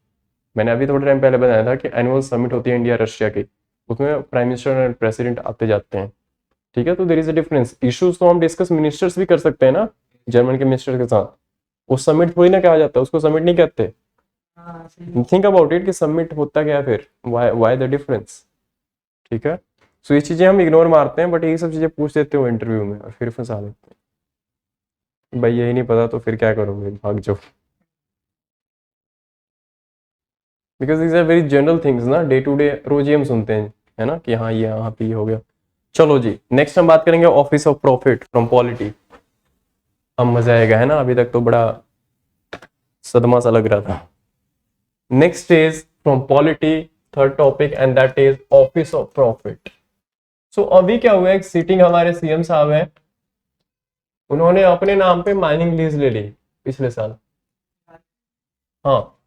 मैंने अभी थोड़े टाइम पहले बताया था कि एनुअल समिट होती है इंडिया रशिया की, उसमें प्राइम मिनिस्टर और प्रेसिडेंट आते जाते हैं, ठीक है। तो there is a difference. Issues तो हम डिस्कस मिनिस्टर्स भी कर सकते हैं ना, जर्मन के मिनिस्टर के साथ, उस समिट थोड़ी ना कहा जाता है, उसको समिट नहीं कहते। थिंक अबाउट इट कि समिट होता क्या है, फिर व्हाई द डिफरेंस, ठीक है। सो ये चीजें हम इग्नोर मारते हैं, बट यही सब चीजें पूछ देते हो इंटरव्यू में और फिर फंसा देते हैं। भाई यही नहीं पता तो फिर क्या करोगे, भाग जाओ। Because these are very general things ना, डे टू डे रोज ही हम सुनते हैं, है ना, कि हाँ ये यहाँ पे हो गया। चलो जी, नेक्स्ट हम बात करेंगे office of profit from polity. अब मजा आएगा, है ना, अभी तक तो बड़ा सदमा सा लग रहा था। Next is from polity, third topic, and that is office of profit. So अभी क्या हुआ, एक सीटिंग हमारे सीएम साहब है, उन्होंने अपने नाम पे माइनिंग लीज ले ली पिछले साल। हाँ,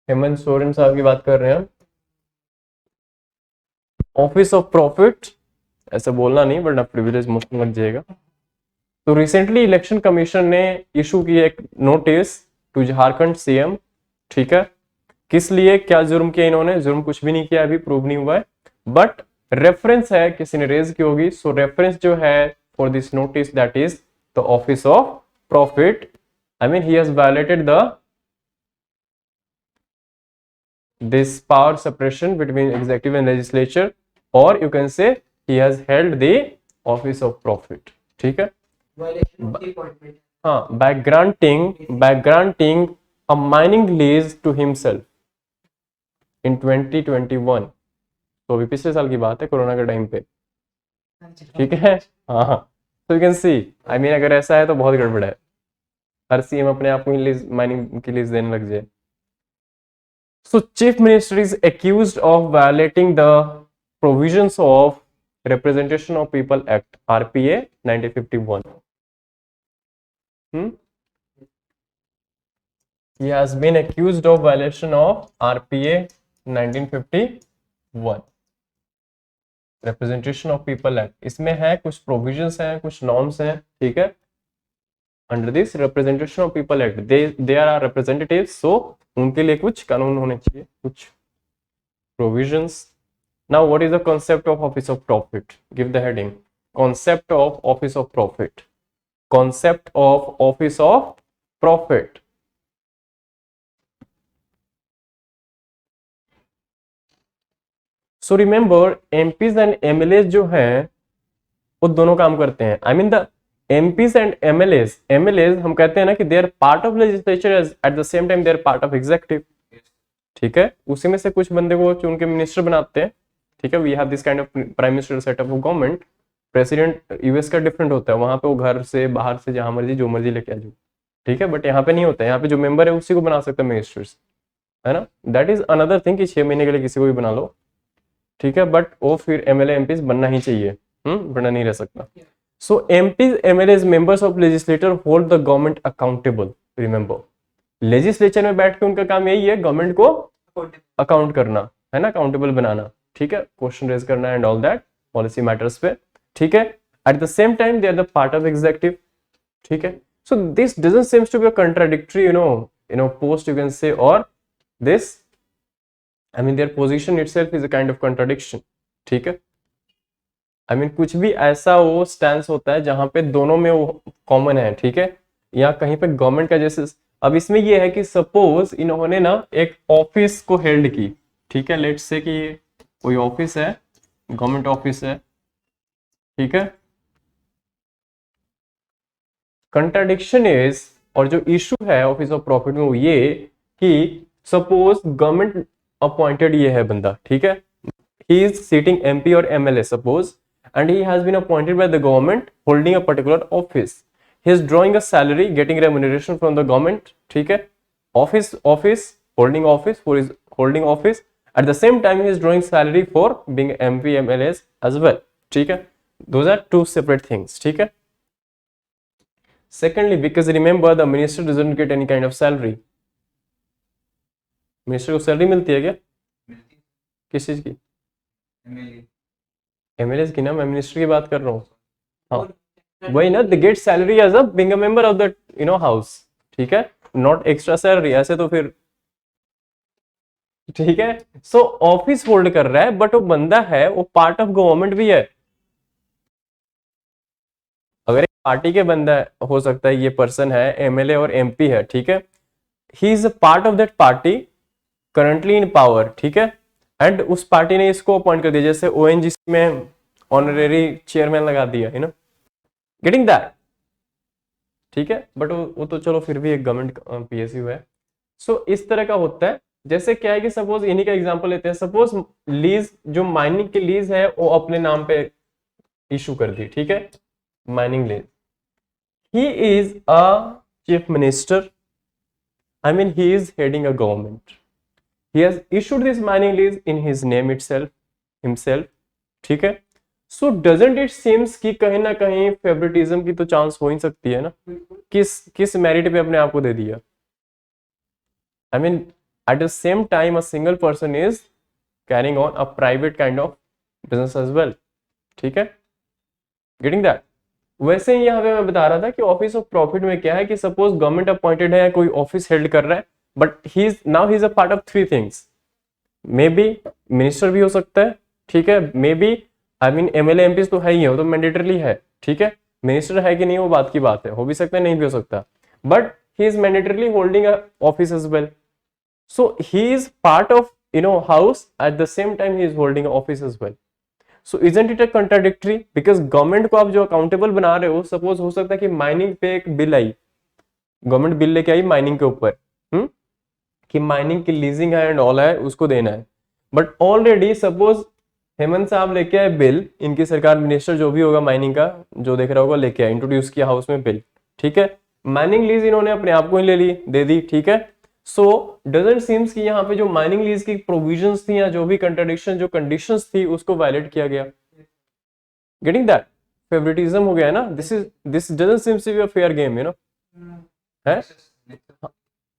हेमंत सोरेन साहब की बात कर रहे हैं हम। ऑफिस ऑफ प्रॉफिट ऐसा बोलना नहीं, वरना प्रिविलेज मुफ्त लग जाएगा। तो रिसेंटली इलेक्शन कमीशन ने इशू की एक नोटिस टू झारखंड सीएम, ठीक है। किस लिए, क्या जुर्म किया इन्होंने? जुर्म कुछ भी नहीं किया, अभी प्रूव नहीं हुआ है, बट रेफरेंस है, किसी ने रेज की होगी। सो रेफरेंस जो है for this notice, that is the office of profit. I mean he has violated the this power separation between executive and legislature, or you can say he has held the office of profit, ठीक है। हाँ, by granting a mining lease to himself in 2021। तो अभी पिछले साल की बात है, कोरोना के टाइम पे, ठीक है। हाँ, तो you can C, I mean अगर ऐसा है तो बहुत गड़बड़ है, हर सीएम अपने आप को लीज, माइनिंग की लीज देने लग जाए। So chief minister is accused of violating the provisions of Representation of People Act RPA 1951. He has been accused of violation of RPA 1951, Representation of People Act। इसमें है कुछ provisions हैं, कुछ norms हैं, ठीक है। Under this Representation of People Act, they are representatives, so उनके लिए कुछ कानून होने चाहिए, कुछ provisions। Now what is the concept of office of profit? Give the heading. Concept of office of profit. Concept of office of profit. So remember, MPs and MLAs जो हैं वो दोनों काम करते हैं। I mean the MPs and MLAs हम कहते हैं ना कि they are part of legislature at the same time they are part of executive, ठीक है। उसी में से कुछ बंदे को चुन के मिनिस्टर बनाते हैं, ठीक है। We have this kind of prime minister setup of government. President US का डिफरेंट होता है, वहां पे वो घर से बाहर से जहां मर्जी जो मर्जी लेके आ जाओ, ठीक है। बट यहाँ पे नहीं होता है, यहाँ पे जो मेंबर है उसी को बना सकते हैं मिनिस्टर्स, है ना। दैट इज अनदर थिंग कि 6 महीने के लिए किसी को भी बना लो, ठीक है। बट वो फिर एमएलए एमपीज बनना ही चाहिए, बना नहीं रह सकता। So MPs MLAs members of legislator hold the government accountable. Remember, legislature में बैठ के उनका काम यही है गवर्नमेंट को अकाउंट करना, है ना, अकाउंटेबल बनाना, ठीक है, क्वेश्चन रेज करना and all that policy matters पे, ठीक है। At the same time they are the part of executive, ठीक है। So this doesn't seems to be a contradictory, you know post you can say, और this I mean their position itself is a kind of contradiction, ठीक है। I mean कुछ भी ऐसा वो stance होता है जहां पे दोनों में वो कॉमन है, ठीक है, या कहीं पे गवर्नमेंट का जैसे। अब इसमें ये है कि सपोज इन्होंने ना एक ऑफिस को हेल्ड की, ठीक है, लेट्स से कि कोई ऑफिस है गवर्नमेंट ऑफिस है, ठीक है। कंट्राडिक्शन इज, और जो इशू है ऑफिस ऑफ प्रॉफिट में वो ये कि सपोज गवर्नमेंट अपॉइंटेड ये है बंदा, ठीक है, ही इज सीटिंग एमपी और MLA suppose, and he has been appointed by the government holding a particular office. He is drawing a salary, getting remuneration from the government, ठीक है, office holding office for his holding office, at the same time he is drawing salary for being MP MLAs as well, ठीक है, those are two separate things, ठीक है। Secondly, because remember the minister doesn't get any kind of salary, minister को salary मिलती है क्या? किस चीज की? एमएलए की ना, मैं मिनिस्टर की बात कर रहा हूँ। हाँ वही ना, the get salary as a being a member of the house, ठीक है, नॉट एक्स्ट्रा सैलरी, ऐसे तो फिर ठीक है। सो ऑफिस होल्ड कर रहा है बट वो बंदा है वो पार्ट ऑफ गवर्नमेंट भी है। अगर एक पार्टी के बंदा है, हो सकता है ये पर्सन है एमएलए और एमपी है, ठीक है, ही is a part of that party currently in power, ठीक है, एंड उस पार्टी ने इसको अपॉइंट कर दिया, जैसे ओएनजीसी में ऑनरेरी चेयरमैन लगा दिया, गेटिंग दैट, ठीक है, बट वो तो चलो फिर भी एक गवर्नमेंट पीएसयू है। सो इस तरह का होता है। जैसे क्या है कि सपोज इन्हीं का एग्जांपल लेते हैं, सपोज लीज, जो माइनिंग की लीज है वो अपने नाम पे इशू कर दी, ठीक है, mining lease, he is a chief minister, I mean he is heading a government, he has issued this mining lease in his name itself himself, ठीक है। सो डजंट इट सीम्स कि कहीं ना कहीं फेवरेटिज्म की तो चांस हो ही सकती है ना, किस मेरिट पे अपने आप को दे दिया, I mean at the same time a single person is carrying on a private kind of business as well, ठीक है, गेटिंग दैट। वैसे ही यहाँ पे मैं बता रहा था कि ऑफिस ऑफ प्रॉफिट में क्या है कि सपोज गवर्नमेंट अपॉइंटेड है, कोई ऑफिस हेल्ड कर रहा है, but he is now he is a part of three things, maybe minister भी हो सकता है, ठीक है, maybe I mean MLA MP तो है ही है, वो तो मैंडेटरली है, ठीक है, मिनिस्टर है कि नहीं वो बात की बात है, हो भी सकता है नहीं भी हो सकता, but he is mandatorily holding a office as well, so he is part of house at the same time he is holding office as well. So isn't it a contradictory, because government को आप जो accountable बना रहे हो, suppose हो सकता है कि माइनिंग पे एक बिल आई, गवर्नमेंट बिल लेके आई माइनिंग के ऊपर, कि माइनिंग की लीजिंग है एंड ऑल है उसको देना है, बट ऑलरेडी सपोज हेमंत साहब लेके आए बिल, इनकी सरकार मिनिस्टर जो भी होगा माइनिंग का जो देख रहा होगा लेके आए, इंट्रोड्यूस किया हाउस में बिल, ठीक है, माइनिंग लीज इन्होंने अपने आप को ही ले ली, दे दी, ठीक है। सो डजंट सीम्स कि यहाँ पे जो माइनिंग लीज की प्रोविजंस थी या जो भी कंट्राडिक्शन जो कंडीशंस थी उसको वायलेट किया गया, गेटिंग दैट, फेवरेटिज्म हो गया है ना, this doesn't seems to be a fair game, है।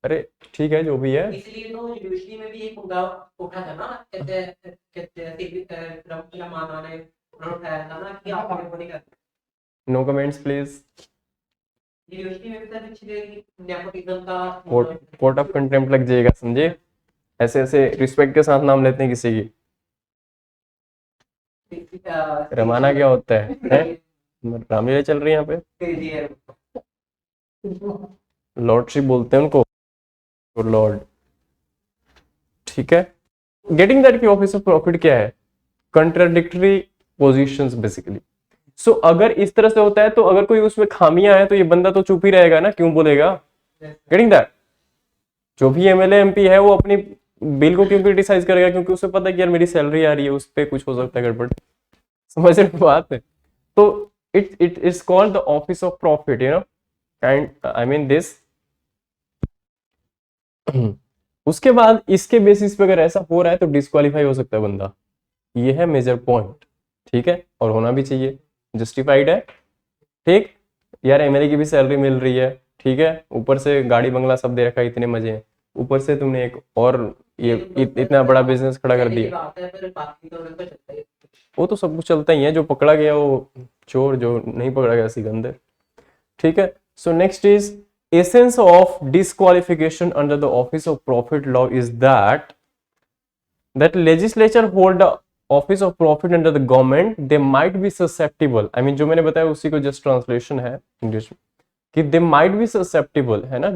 अरे ठीक है जो भी है, इसलिए तो यूनिवर्सिटी में भी एक मुद्दा उठा था ना, कहते रमाना ने उठाया था ना कि आप लोगों ने नो कमेंट्स प्लीज, यूनिवर्सिटी में भी सर पिछले नेपोटिज्म का कोर्ट ऑफ कंटेम्प्ट लग जाएगा, समझे, ऐसे ऐसे रिस्पेक्ट के साथ नाम लेते हैं किसी की, रमाना क्या होता है? रामलीला चल रही है यहाँ पे, लॉर्डशिप बोलते हैं उनको, लॉर्ड, ठीक है, गेटिंग दैट की ऑफिस ऑफ प्रॉफिट क्या है, कंट्राडिक्टरी पोजीशंस बेसिकली। सो अगर इस तरह से होता है तो अगर कोई उसमें खामियां है तो ये बंदा तो चुप ही रहेगा ना, क्यों बोलेगा, गेटिंग दैट, जो भी एमएलए एमपी है वो अपनी बिल को क्यों क्रिटिसाइज करेगा, क्योंकि उसे पता है कि यार मेरी सैलरी आ रही है, उस पर कुछ हो सकता है गड़बड़, समझ रहे हो बात है। तो it is called the office of profit, and I mean this. उसके बाद इसके बेसिस पे अगर ऐसा हो रहा है तो डिस्क्वालीफाई हो सकता है बंदा, ये है मेजर पॉइंट, ठीक है, और होना भी चाहिए, जस्टिफाइड है, ठीक, यार एमएलए की भी सैलरी मिल रही है, ठीक है, ऊपर से गाड़ी बंगला सब दे रखा है, इतने मजे हैं, ऊपर से तुमने एक और ये इतना बड़ा बिजनेस खड़ा कर दिया, वो तो सब कुछ चलता ही है, जो पकड़ा गया वो चोर, जो नहीं पकड़ा गया सिकंदर, ठीक है। So next is essence of disqualification under the office of profit law is that legislature hold the office of profit under the government, they might be susceptible, I mean जो मैंने बताया उसी को just translation है English में, कि they might be susceptible, है ना,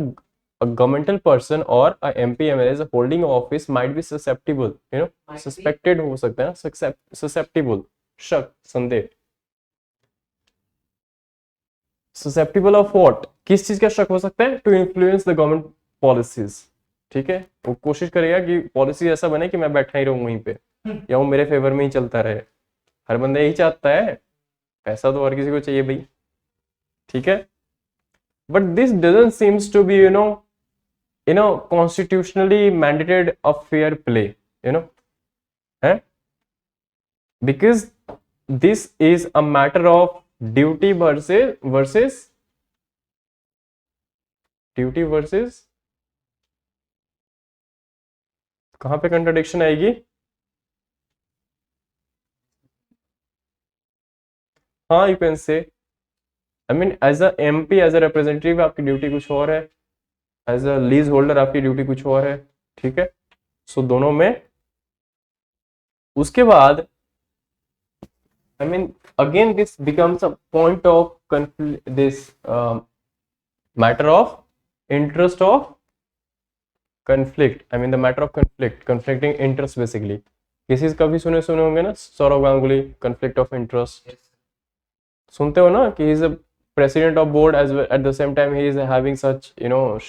a governmental person or a MP MLA holding office might be susceptible, you know, suspected हो सकता है ना, susceptible, शक, संदेह, susceptible of what, किस चीज का शक हो सकता है, to influence the government policies, ठीक है, वो कोशिश करेगा कि पॉलिसी ऐसा बने कि मैं बैठा ही रहूं वहीं पे या वो मेरे फेवर में ही चलता रहे, हर बंदा यही चाहता है, पैसा तो हर किसी को चाहिए भाई, ठीक है, but this doesn't seems to be constitutionally mandated a fair play, eh? Because this is a matter of duty versus कहां पे कंट्राडिक्शन आएगी, हाँ, you can say, I mean as a MP, as a representative आपकी duty कुछ और है, as a lease holder आपकी duty कुछ और है, ठीक है, सो दोनों में, उसके बाद I mean again this becomes a point of this matter of interest of conflict, I mean the matter of conflicting interest basically, किसी का भी सुने होंगे ना, Saurav Ganguly, conflict of interest, सुनते हो ना कि he is a president of board as well, at the same time he is having such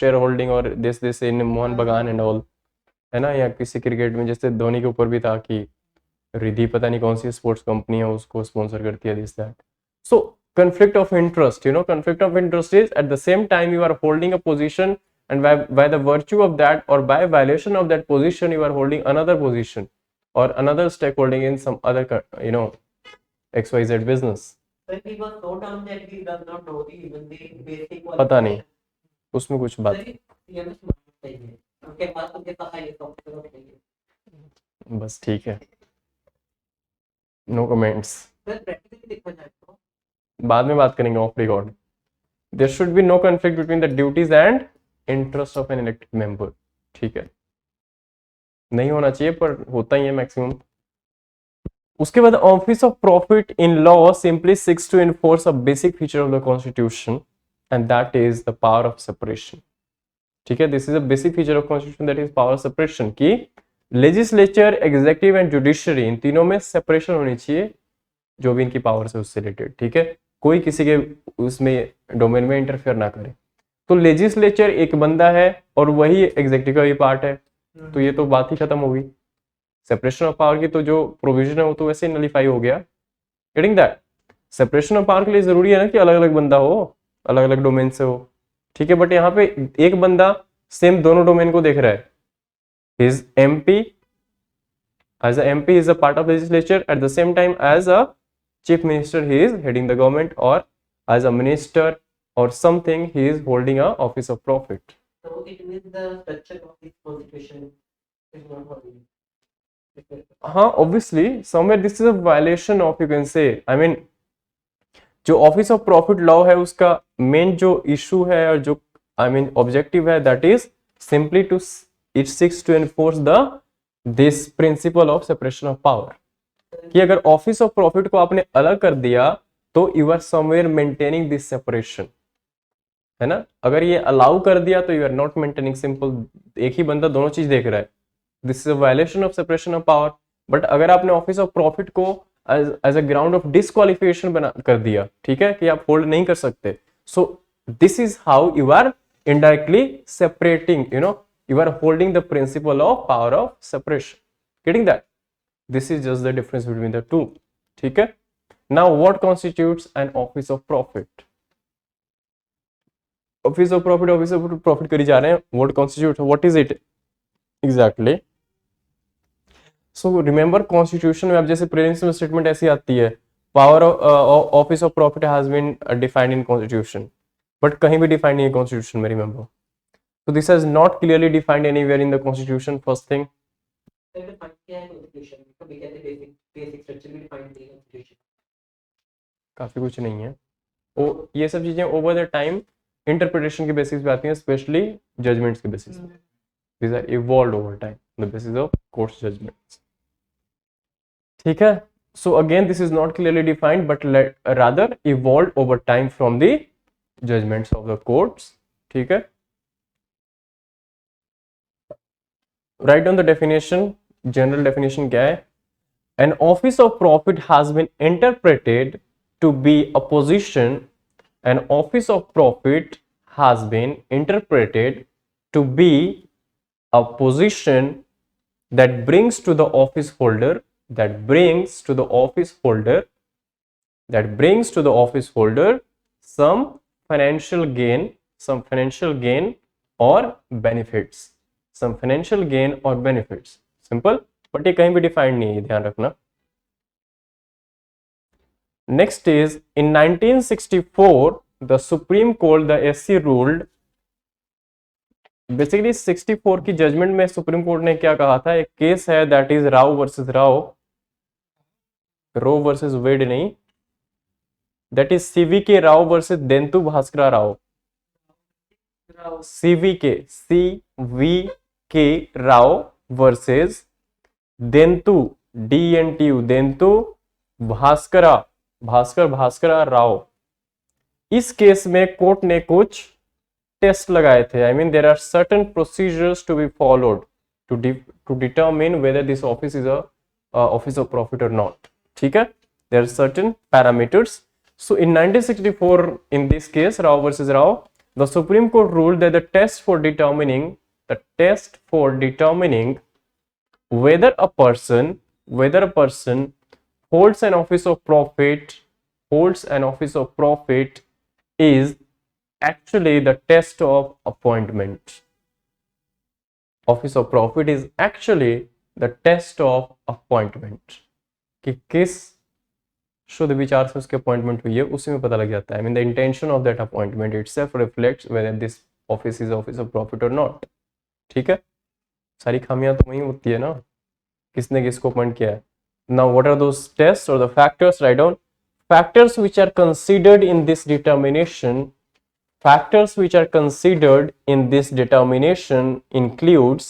shareholding और this in मोहन बगान and all, है ना, या किसी क्रिकेट में जैसे धोनी के ऊपर भी था कि रिद्धि पता नहीं कौन सी स्पोर्ट्स कंपनी है उसको स्पॉन्सर करती है, this that, so conflict of interest, conflict of interest is at the same time you are holding a position and by the virtue of that or by violation of that position you are holding another position or another stakeholding in some other XYZ business. When he was so dumb that he does not know even the basic पता नहीं उसमें कुछ बात, उनके पास उनके पास ये software है, बस ठीक है, नो कमेंट्स, सर प्रैक्टिकली देखा जाए तो बाद में बात करेंगे off record, there should be no conflict between the duties and interest of an elected member, ठीक है, नहीं होना चाहिए पर होता ही है मैक्सिमम। उसके बाद office of profit in law simply seeks to enforce a basic feature of the constitution and that is the power of separation, ठीक है, this is a basic feature of constitution, that is power of separation, की legislature, executive and judiciary, इन तीनों में separation होनी चाहिए जो भी इनकी पावर से उससे रिलेटेड, ठीक है, कोई किसी के उसमें डोमेन में इंटरफेयर ना करे। तो लेजिस्लेचर एक बंदा है और वही एग्जीक्यूटिव का भी पार्ट है, तो ये तो बात ही खत्म होगी, सेपरेशन ऑफ पावर की तो जो प्रोविजन है वो तो वैसे ही नलीफाई हो गया, getting that, separation of power के लिए जरूरी है ना कि अलग अलग बंदा हो, अलग अलग डोमेन से हो, ठीक है, बट यहाँ पे एक बंदा सेम दोनों डोमेन को देख रहा है, his MP, as a MP he is a part of legislature, at the same time as a chief minister he is heading the government, or as a minister or something he is holding a office of profit. So it means the structure of this constitution is not holding. हाँ, obviously somewhere this is a violation of, you can say, I mean जो office of profit law है उसका main जो issue है और जो I mean objective है, that is simply to it seeks to enforce the this principle of separation of power, कि अगर ऑफिस ऑफ प्रॉफिट को आपने अलग कर दिया तो you are somewhere maintaining this separation, है ना, अगर ये अलाउ कर दिया तो you are not maintaining, simple, एक ही बंदा दोनों चीज देख रहा है, this is a violation of separation of power. But अगर आपने ऑफिस ऑफ प्रॉफिट को as a ground of disqualification बना कर दिया, ठीक है, कि आप होल्ड नहीं कर सकते, so this is how you are indirectly separating, you are holding the principle of power of separation, getting that, this is just the difference between the two, ठीक है। now what constitutes an office of profit, office of profit करी जा रहे हैं, what constitutes, what is it exactly, so remember constitution में अब जैसे prelims में स्टेटमेंट ऐसी आती है, power of office of profit has been defined in constitution, but कहीं भी डिफाइंड नहीं है constitution में, remember. So this is not clearly defined anywhere in the constitution, first thing. काफी कुछ नहीं है, वो ये सब चीजें ओवर द टाइम इंटरप्रिटेशन के बेसिस पे आती हैं, स्पेशली जजमेंट्स के बेसिस पे, these are evolved over time on the basis of court's judgments, ठीक है। so again this is not clearly defined but rather evolved over time from the judgments of the courts, ठीक है। Right down the definition, general definition क्या है? An office of profit has been interpreted to be a position. An office of profit has been interpreted to be a position that brings to the office holder, that brings to the office holder, that brings to the office holder some financial gain, some financial gain or benefits, some financial gain or benefits. Simple, but ये कहीं भी defined नहीं है, ध्यान रखना. Next is in 1964 the Supreme Court, the SC ruled. Basically 64 की judgement में supreme court ने क्या कहा था? एक केस है that is Rao versus Rao, Roe versus Wade नहीं, that is C V K Rao versus Dentu Bhaskara Rao. C V K Rao versus Dentu DNTU Dentu Bhaskara Bhaskara Rao. इस केस में कोर्ट ने कुछ टेस्ट लगाए थे. I mean there are certain procedures to be followed to determine whether this office is a office of profit और not. ठीक है, there are certain parameters. So in 1964 in this case Rao versus Rao, the supreme court ruled that the test for determining whether a person holds an office of profit is actually the test of appointment. Office of profit is actually the test of appointment. कि किस शुद्ध विचार से उसके appointment हुई है उसी में पता लग जाता है. I mean the intention of that appointment itself reflects whether this office is office of profit or not. ठीक है, सारी खामियां तो वही होती है ना, किसने किसको अपॉइंट किया है. Now what are those tests or the factors? Write down factors which are considered in this determination. Factors which are considered in this determination includes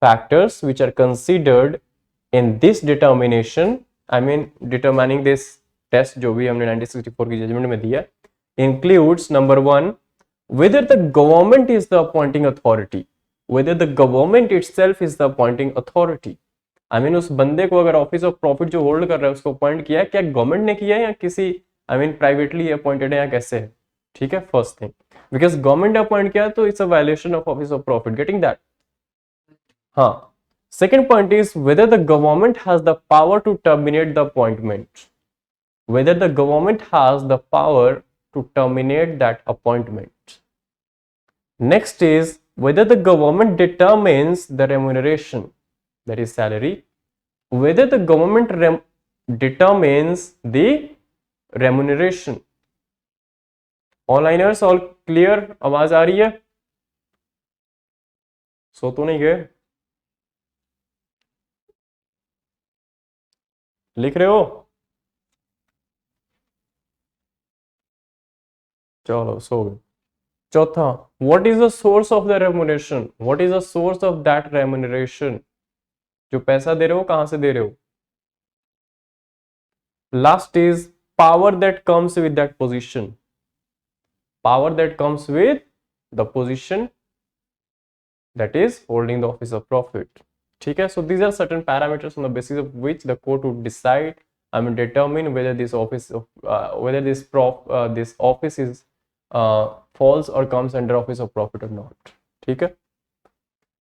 factors which are considered in this determination. I mean determining this test जो भी हमने 1964 की judgement में दिया, includes number one, whether the government is the appointing authority, whether the government itself is the appointing authority. I mean उस बंदे को अगर ऑफिस ऑफ प्रॉफिट जो होल्ड कर रहा है उसको अपॉइंट किया है, क्या गवर्नमेंट ने किया है या किसी प्राइवेटली अपॉइंटेड है या कैसे है. ठीक है, first thing, because government appoint किया तो it's a violation of office of profit. Getting that? हाँ. Second point is whether the government has the power to terminate the appointment, whether the government has the power to terminate that appointment. Next is whether the government determines the remuneration, that is salary, whether the government determines the remuneration. Onliners all clear? आवाज आ रही है? सो तो नहीं गए? लिख रहे हो? चलो सो गए. चौथा, what is the source of the remuneration? What is the source of that remuneration? जो पैसा दे रहे हो कहां से दे रहे हो? Last is power that comes with that position, power that comes with the position that is holding the office of profit. ठीक है, so these are certain parameters on the basis of which the court would decide, determine whether this office of whether this office is falls or comes under office of profit or not. ठीक है.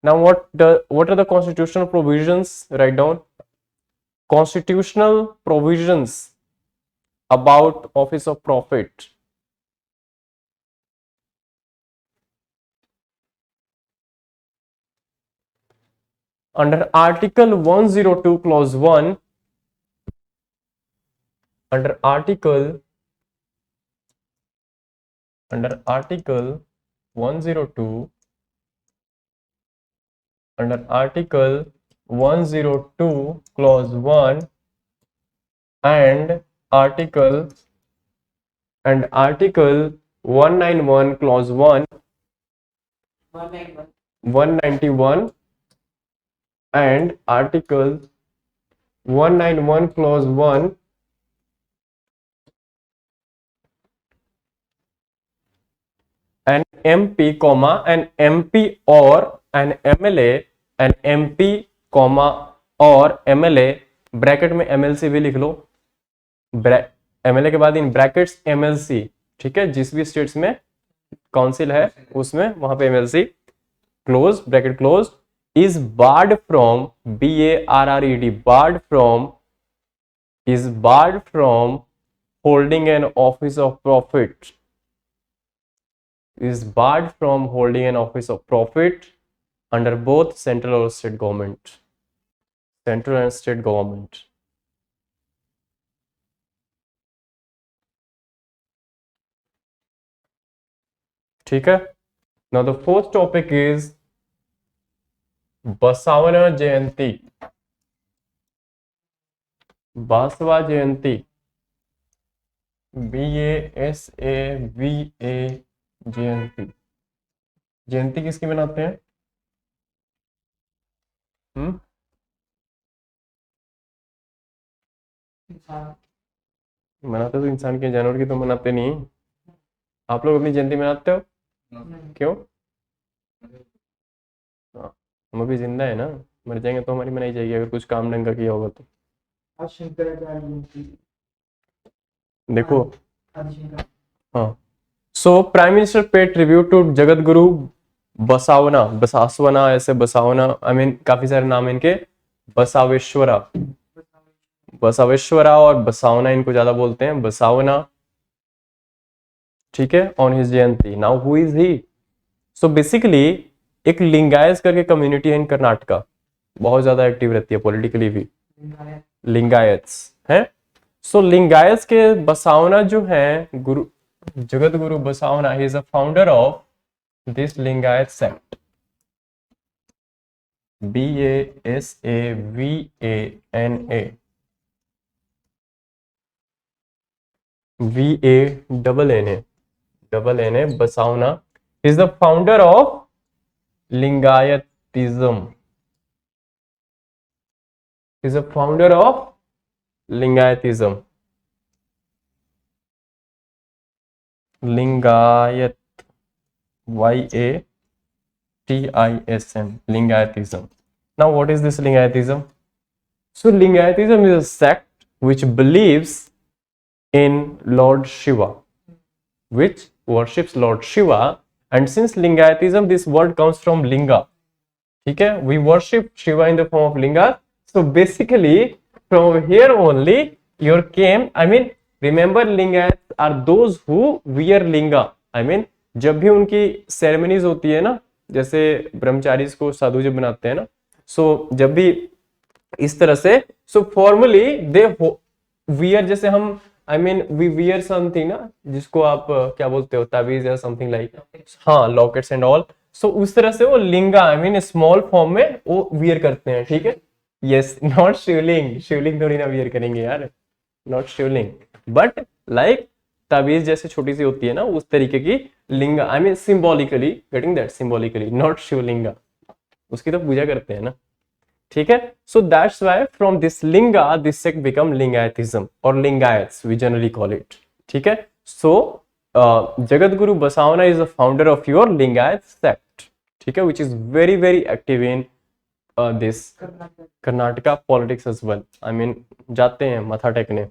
Now what are the constitutional provisions? Write down constitutional provisions about office of profit. Under Article 102 clause 1, under article 102, under article 102 clause 1 and article 191 clause 1, 191 and article 191 clause 1 an MP, an MP or an MLA and MP comma और MLA bracket में MLC भी लिख लो, MLA के बाद in brackets MLC, ठीक है, जिस भी स्टेट्स में काउंसिल है उसमें वहां पे MLC, close bracket close, is barred from barred, barred from holding an office of profit, is barred from holding an office of profit under both central or state government, central and state government. ठीक है. Now the fourth topic is बसवना जयंती, बसवा जयंती, BASAVA जयंती. जयंती किसकी मनाते हैं? मनाते तो इंसान के, जानवर की तो मनाते नहीं. आप लोग अपनी जयंती मनाते हो? क्यों? हाँ, हम अभी जिंदा है ना, मर जाएंगे तो हमारी मनाई जाएगी अगर कुछ काम ढंग का किया होगा तो. देखो, हाँ. सो प्राइम मिनिस्टर पे ट्रिब्यूट टू जगत गुरु बसावना, बसासवना, ऐसे बसावना, आई मीन काफी सारे नाम इनके, बसावेश्वरा, बसावेश्वरा और बसावना इनको ज्यादा बोलते हैं, बसावना. ठीक है, on his Jayanti. Now who is he? So basically एक लिंगायत करके कम्युनिटी है इन कर्नाटका, बहुत ज्यादा एक्टिव रहती है पॉलिटिकली भी, लिंगायत्स है. सो लिंगायत्स के बसावना जो है, Guru Jagat Guru Basavanna, he is a founder of this Lingayat sect, BASAVANA, VANNA, Basavanna is the founder of Lingayatism, is a founder of Lingayatism, Lingayat, YATISM, Lingayatism. Now what is this Lingayatism? So Lingayatism is a sect which believes in Lord Shiva, which worships Lord Shiva, and since Lingayatism, this word comes from Linga, ठीक है, we worship Shiva in the form of Linga. So basically from here only your came, I mean remember Lingayats are those who wear Linga, I mean जब भी उनकी ceremonies होती है ना, जैसे ब्रह्मचारी को साधु जब बनाते हैं ना, सो जब भी इस तरह से, सो फॉर्मली दे वियर, जैसे हम I mean we wear something ना, जिसको आप क्या बोलते हो, ताबीज या समथिंग लाइक, हाँ, लॉकेट्स एंड ऑल. सो उस तरह से वो linga, I mean small form में वो वियर करते हैं. ठीक है, यस, नॉट शिवलिंग, शिवलिंग थोड़ी ना वियर करेंगे यार, नॉट शिवलिंग, बट लाइक ताबीज जैसे छोटी सी होती है ना, उस तरीके की linga, I mean symbolically, getting that, symbolically, not Shivalinga, उसकी तो पूजा करते हैं ना. ठीक है, so that's why from this linga this sect become Lingayatism और Lingayats we generally call it. ठीक है, so Jagat Guru Basavana is the founder of your Lingayat sect. ठीक है, which is very very active in this Karnataka politics as well. I mean जाते हैं मथा टेकने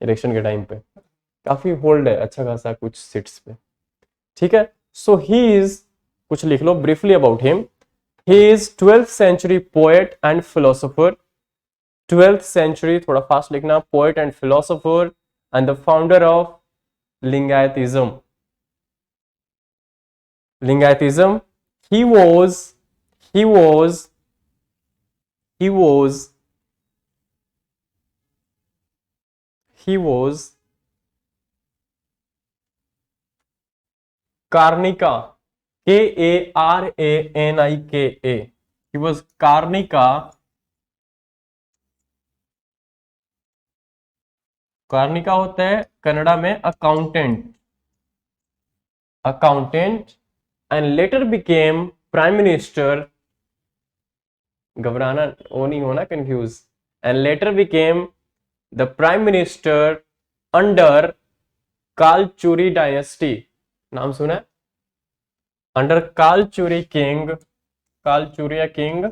election के टाइम पे, काफी होल्ड है अच्छा खासा कुछ सीट्स पे. ठीक है, सो ही इज, कुछ लिख लो briefly about him. He is 12th century poet and philosopher. 12th century, थोड़ा फास्ट लिखना, poet and philosopher and the founder of Lingayatism. Lingayatism. He was Karnika, Karanika. He was Karnika. Karnika होता है कनाडा में accountant and later became prime minister. घबराना वो नहीं होना confuse. And later became the prime minister under Kalachuri dynasty. नाम सुना है? Under Kalachuri king Kalachurya king,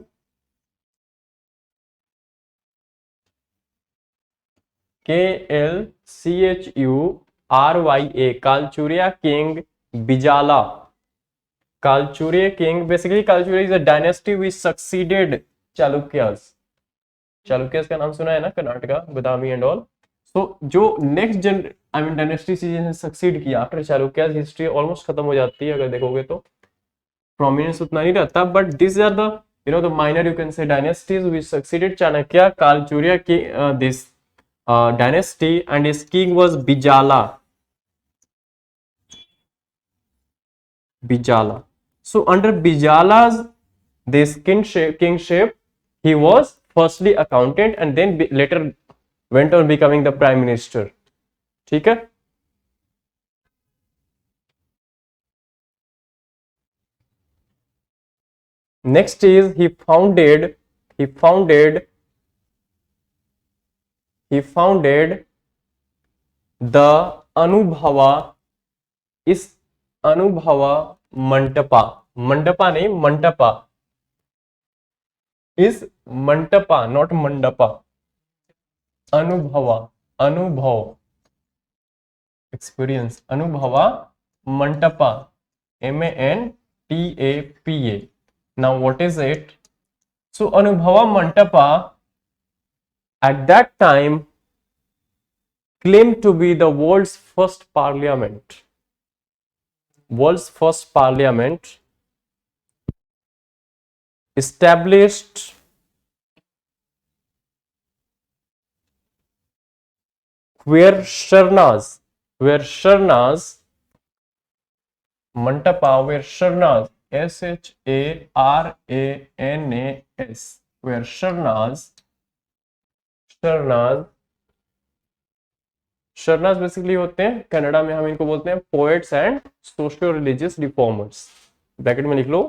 KLCHURYA, Kalachurya king Bijjala. Kalachurya king, basically Kalachurya is a dynasty which succeeded Chalukyas. Chalukyas का नाम सुना है ना, Karnataka, Badami and all. So जो नेक्स्ट आई मीन डायनेस्टी जिन्हें सक्सीड किया आफ्टर चालुक्यास, हिस्ट्री ऑलमोस्ट खत्म हो जाती है अगर देखोगे तो, प्रोमिनेंस उतना नहीं रहता. But this are the the minor you can say dynasties which succeeded Chanakya. Kalachurya की this dynasty and his king was Bijala. Bijala. So under Bijala's this kingship, he was firstly accountant and then later went on becoming the prime minister. ठीक है. Next is he founded the अनुभवा, इस अनुभवा मंटपा, मंडपा नहीं मंटपा, इस मंटपा not mandapa, अनुभवा, अनुभव, experience, अनुभवा मंटपा, MANTAPA. Now what is it? So Anubhava Mantapa at that time claimed to be the world's first parliament. World's first parliament established where Sharnas, Mantapa, where Sharnas, SHARANAS, where Sharanas basically होते हैं, कनाडा में हम इनको बोलते हैं poets and socio religious reformers. Bracket में लिख लो,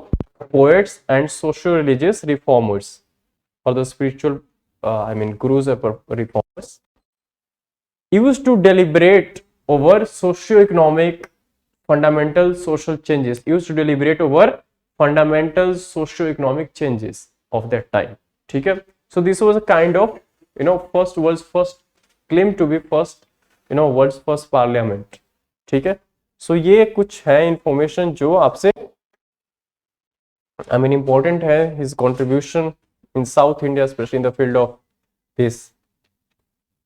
poets and socio religious reformers और the spiritual I mean gurus reformers used to deliberate over socio-economic fundamental social changes, of that time. ठीक है. So this was a kind of world's first claim to be first world's first parliament. ठीक है. So ये कुछ है information जो आपसे I mean important है. His contribution in South India, especially in the field of his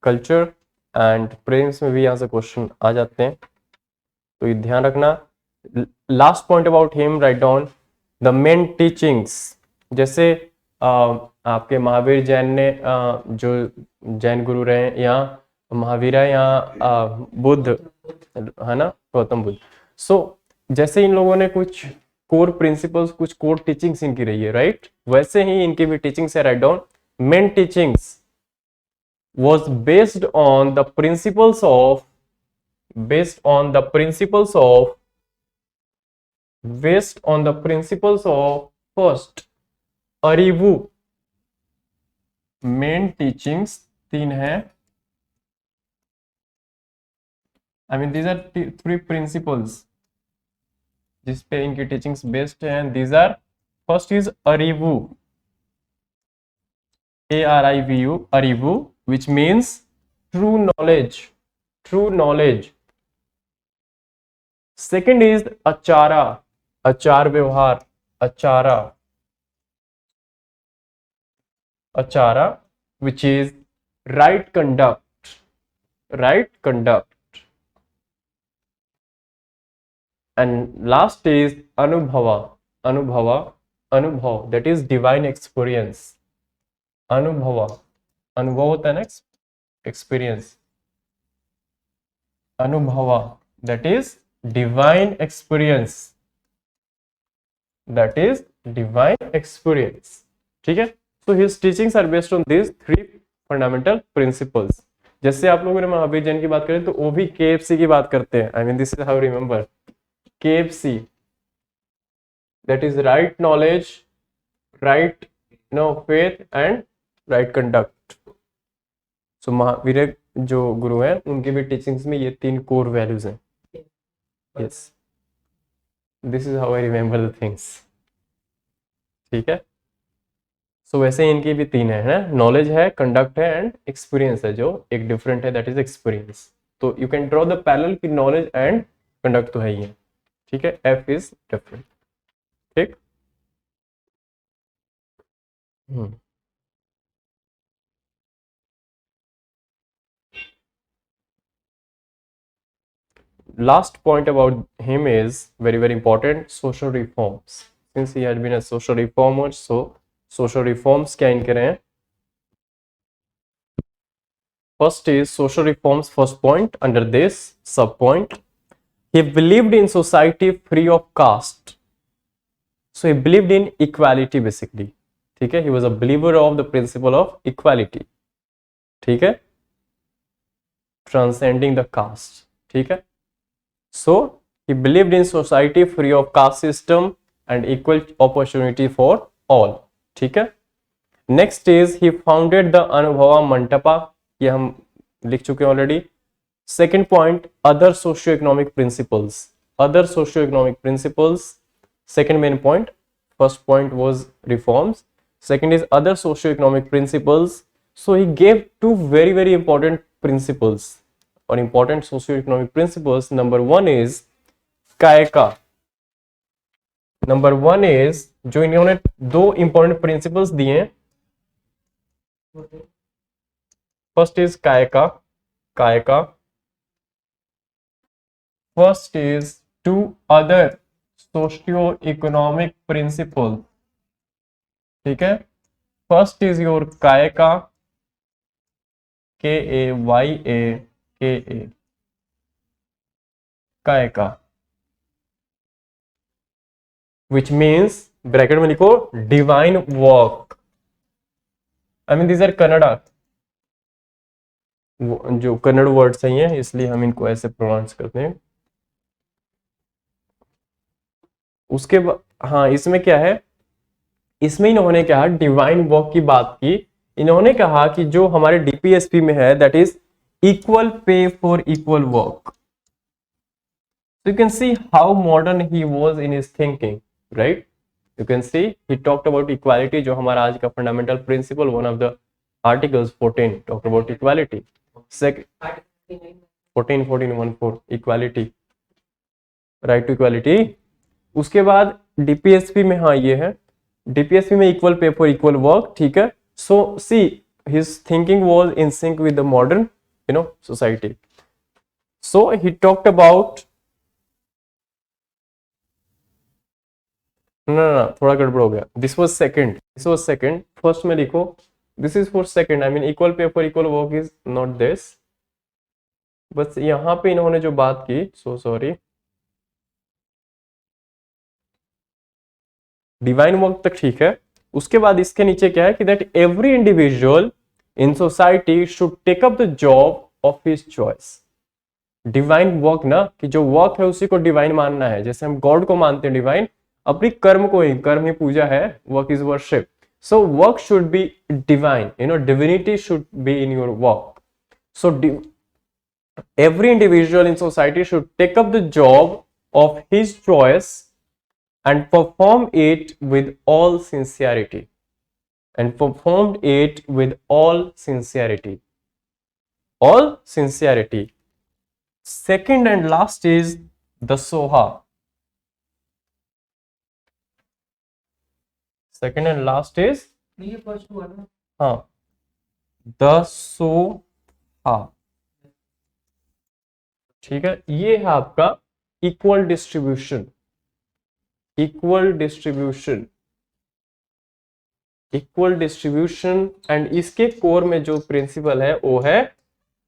culture and Prem's में भी यहाँ से क्वेश्चन आ जाते हैं, तो ये ध्यान रखना. Last point about him, write down the main teachings. जैसे आपके महावीर जैन ने जो जैन गुरु रहे, यहाँ महावीर है, यहाँ बुद्ध है ना, गौतम बुद्ध. सो जैसे इन लोगों ने कुछ कोर प्रिंसिपल्स, कुछ कोर टीचिंग्स इनकी रही है, राइट, वैसे ही इनकी भी टीचिंग्स है. Right down main teachings was based on the principles of first Arivu. Main teachings 3 है. I mean these are 3 principles जिस पे इनकी टीचिंग्स बेस्ड हैं. These are, first is Arivu, ARIVU, Arivu, which means true knowledge. Second is achara, achar vyavhar, achara, which is right conduct. And last is anubhava, that is divine experience. अनुभव होता है ना, experience. Anubhava, that is divine experience, ठीक है. So his teachings are based on this 3 fundamental principles. जैसे आप लोगों ने महावीर जैन की बात करें तो वो भी KFC की बात करते हैं. I mean this is how remember KFC, that is right knowledge, right faith and right conduct. So Mahavir जो गुरु हैं उनकी भी टीचिंग्स में ये 3 कोर वैल्यूज हैं. Yes, this is how I remember the things. ठीक है। सो वैसे ही इनकी भी तीन है ना, नॉलेज है, कंडक्ट है एंड एक्सपीरियंस है, जो एक डिफरेंट है, दैट इज एक्सपीरियंस। तो you can draw the parallel की नॉलेज एंड कंडक्ट तो है ही है, ठीक है, एफ इज डिफरेंट। ठीक। Last point about him is very important, social reforms. Since he had been a social reformer, so social reforms क्या इनके रहे हैं? First is social reforms, first point under this sub point. He believed in society free of caste. So he believed in equality basically. ठीक है, he was a believer of the principle of equality. ठीक है, transcending the caste. ठीक है, so he believed in society free of caste system and equal opportunity for all. ठीक है, next is he founded the Anubhava Mantapa, ये हम लिख चुके हैं already. Second point, other socio economic principles, other socio economic principles, second main point. First point was reforms, second is other socio economic principles. So he gave two very important principles और important socio economic principles. Number one is Kayaka, number one is, जो इन्होंने दो important principles दिए हैं, first is Kayaka, कायका, first is two other socio economic principle. ठीक है, first is your Kayaka, KAYA, Kayaka, which means, bracket में लिखो, divine work. I mean these are Kannada, जो कन्नड़ वर्ड सही है इसलिए हम इनको ऐसे प्रोनाउंस करते हैं। उसके बाद हाँ, इसमें क्या है, इसमें इन्होंने क्या डिवाइन वर्क की बात की। इन्होंने कहा कि जो हमारे डीपीएसपी में है, that is equal pay for equal work. You can see how modern he was in his thinking, right. You can see he talked about equality, जो हमारा आज का fundamental principle, one of the articles 14 talked about equality. Second 14 equality, right to equality. उसके बाद DPSP में, हाँ ये है डीपीएसपी में, equal pay for equal work. ठीक है, so see his thinking was in sync with the modern society. So he talked about, ना थोड़ा गड़बड़ हो गया, दिस वाज सेकंड, फर्स्ट में लिखो, this is for second, I mean equal pay for equal work is not this. बस यहां पे इन्होंने जो बात की, सो सॉरी, डिवाइन वर्क तक ठीक है। उसके बाद इसके नीचे क्या है कि that every individual in society should take up the job of his choice. Divine work ना, कि जो वर्क है उसी को डिवाइन मानना है, जैसे हम गॉड को मानते हैं डिवाइन, अपनी कर्म को ही, कर्म ही पूजा है, work is worship. So work should be divine, divinity should be in your work. So every individual in society should take up the job of his choice and perform it with all sincerity, and performed it with all sincerity, all sincerity. Second and last is the soha, second and last is हाँ the soha। ठीक है, ये है आपका equal distribution, equal distribution, equal distribution. And इसके core में जो principal है वो है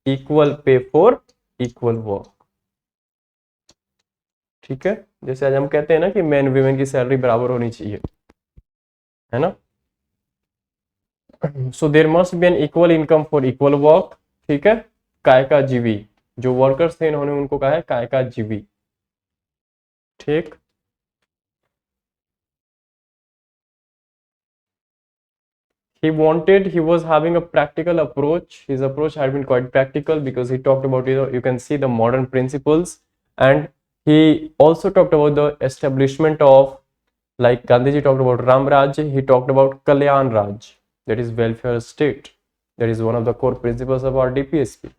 equal pay for equal work. ठीक है, जैसे आज हम कहते हैं ना कि मेन वीमेन की सैलरी बराबर होनी चाहिए, है ना। So there must be an equal income for equal work. ठीक है, कायका जीवी, जो वर्कर्स थे इन्होंने उनको कहा है कायका जीवी। ठीक, he was having a practical approach. His approach had been quite practical because he talked about, you can see the modern principles, and he also talked about the establishment of Like Gandhiji talked about Ram Raj, he talked about Kalyan Raj, that is welfare state. That is one of the core principles of our DPSP,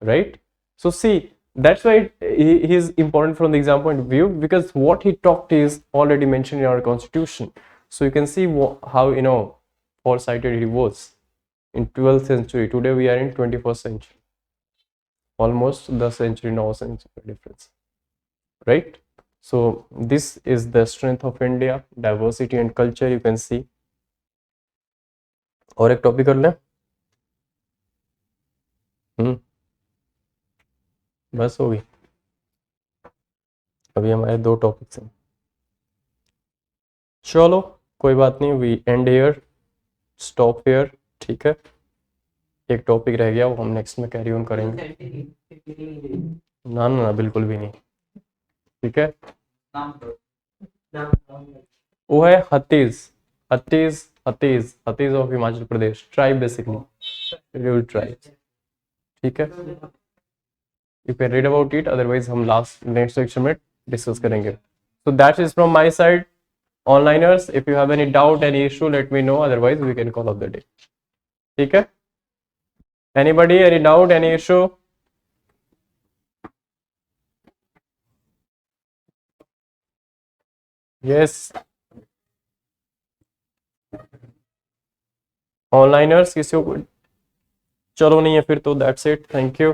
right? So see, that's why he is important from the exam point of view, because what he talked is already mentioned in our constitution. So you can see how, you know, foresighted he was in 12th century. Today we are in 21st century, almost the century now century difference, right? So this is the strength of India, diversity and culture, you can see. और एक topic कर लें। बस हो गई, अभी हमारे 2 topics हैं। चलो कोई बात नहीं, we end here, stop here, ठीक है। एक टॉपिक रह गया, वो हम नेक्स्ट में कैरी ऑन करेंगे। ना ना ना, बिल्कुल भी नहीं, ठीक है। वो है Hattees, Hattees Hattees Hattees of Himachal Pradesh, tribe basically, scheduled tribe, ठीक है। You can read about it, otherwise हम लास्ट नेक्स्ट सेक्शन में डिस्कस करेंगे। So that is from my side. Onliners, if you have any doubt, any issue, let me know, otherwise we can call off the day, ठीक है। Anybody, any doubt, any issue? Yes, onliners किसी को? चलो नहीं है फिर तो that's it, thank you.